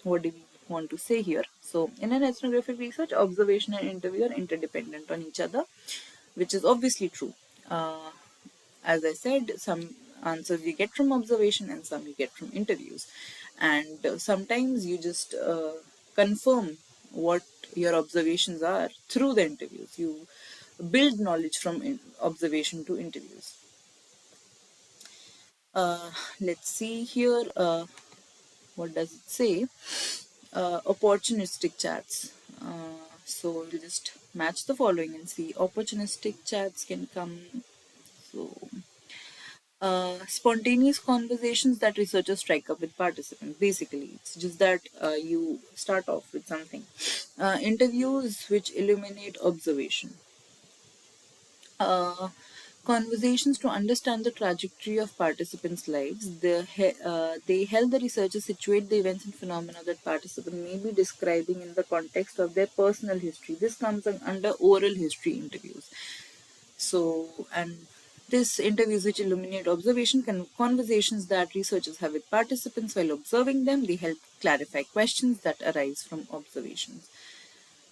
what do we want to say here? So, in an ethnographic research, observation and interview are interdependent on each other, which is obviously true. Uh, as I said, some answers you get from observation and some you get from interviews. And sometimes you just confirm what your observations are through the interviews. You build knowledge from observation to interviews. Uh, let's see here. What does it say? Opportunistic chats. So we'll just match the following and see. Opportunistic chats can come. So spontaneous conversations that researchers strike up with participants. Basically, it's just that you start off with something. Interviews which illuminate observation. Uh, Conversations to understand the trajectory of participants' lives. They help the researchers situate the events and phenomena that participants may be describing in the context of their personal history. This comes under oral history interviews. So, and this interviews which illuminate conversations that researchers have with participants while observing them. They help clarify questions that arise from observations.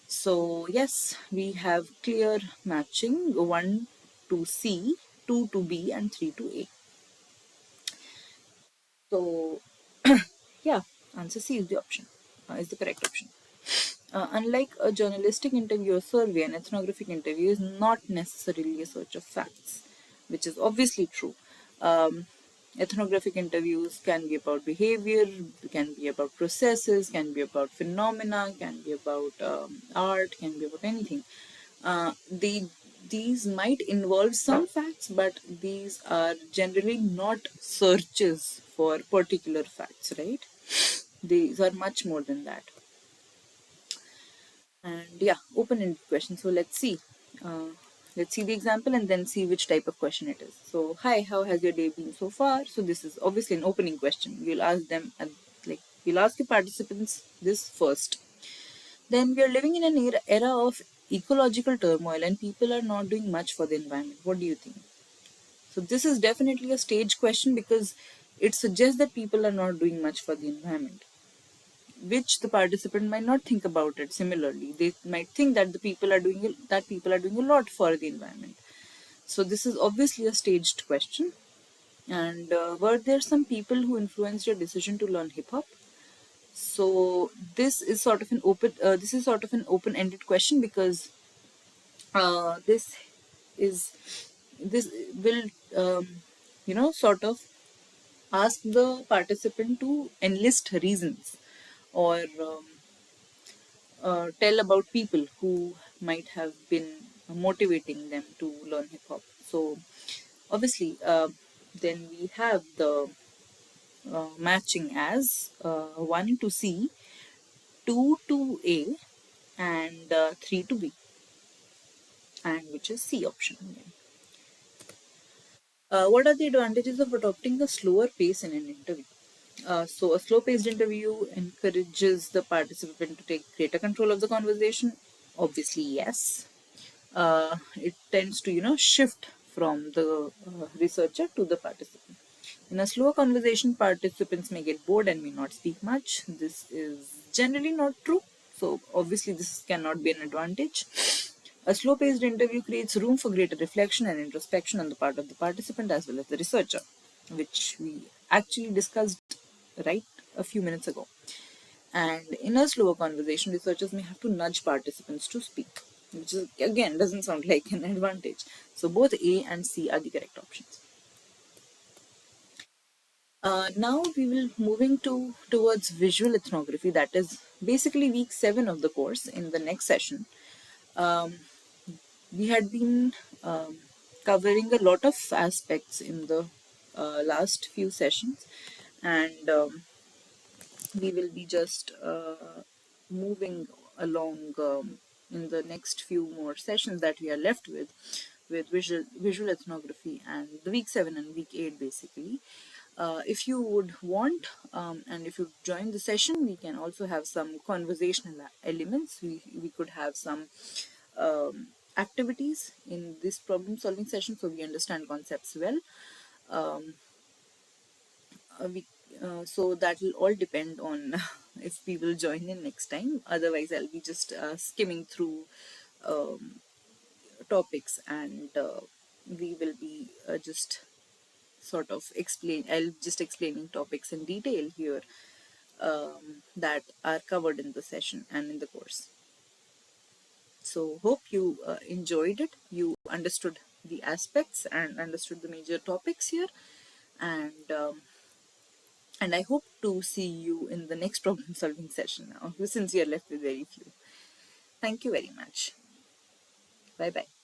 So yes, we have clear matching 1 to C, 2 to B, and 3 to A. So Yeah, answer C is the option, is the correct option. Unlike a journalistic interview or survey, an ethnographic interview is not necessarily a search of facts, which is obviously true. Um, Ethnographic interviews can be about behavior, can be about processes, can be about phenomena, can be about art, can be about anything. These might involve some facts, but these are generally not searches for particular facts, right? These are much more than that. And yeah, open-ended question. So let's see the example and then see which type of question it is. So hi, how has your day been so far? So this is obviously an opening question. You'll ask them and like you'll ask your participants this first. Then we are living in an era of ecological turmoil and people are not doing much for the environment. What do you think? So this is definitely a stage question because it suggests that people are not doing much for the environment, which the participant might not think about it similarly. They might think that people are doing a lot for the environment. So this is obviously a staged question. And were there some people who influenced your decision to learn hip hop? So this is sort of an open-ended question because this is this will sort of ask the participant to enlist reasons or tell about people who might have been motivating them to learn hip hop. So obviously, then we have the matching as 1 to C, 2 to A, and 3 to B, and which is C option again. What are the advantages of adopting a slower pace in an interview? So, a slow paced interview encourages the participant to take greater control of the conversation. Obviously, yes. It tends to, shift from the researcher to the participant. In a slower conversation, participants may get bored and may not speak much. This is generally not true. So, obviously, this cannot be an advantage. A slow paced interview creates room for greater reflection and introspection on the part of the participant as well as the researcher, which we actually discussed right a few minutes ago. And in a slower conversation, researchers may have to nudge participants to speak, which is, again doesn't sound like an advantage. So both A and C are the correct options. Now we will moving towards visual ethnography. That is basically week 7 of the course. In the next session, um, we had been covering a lot of aspects in the last few sessions, and we will be just moving along in the next few more sessions that we are left with visual ethnography and the week 7 and week 8 basically. If you would want and if you join the session, we can also have some conversational elements. We could have some activities in this problem solving session so we understand concepts well. um, we So that will all depend on if people join in next time. Otherwise I'll be just skimming through um, topics, and we will be just sort of I'll just explaining topics in detail here that are covered in the session and in the course. So hope you enjoyed it, you understood the aspects and understood the major topics here, and I hope to see you in the next problem solving session now, since you're left with very few. Thank you very much. Bye bye.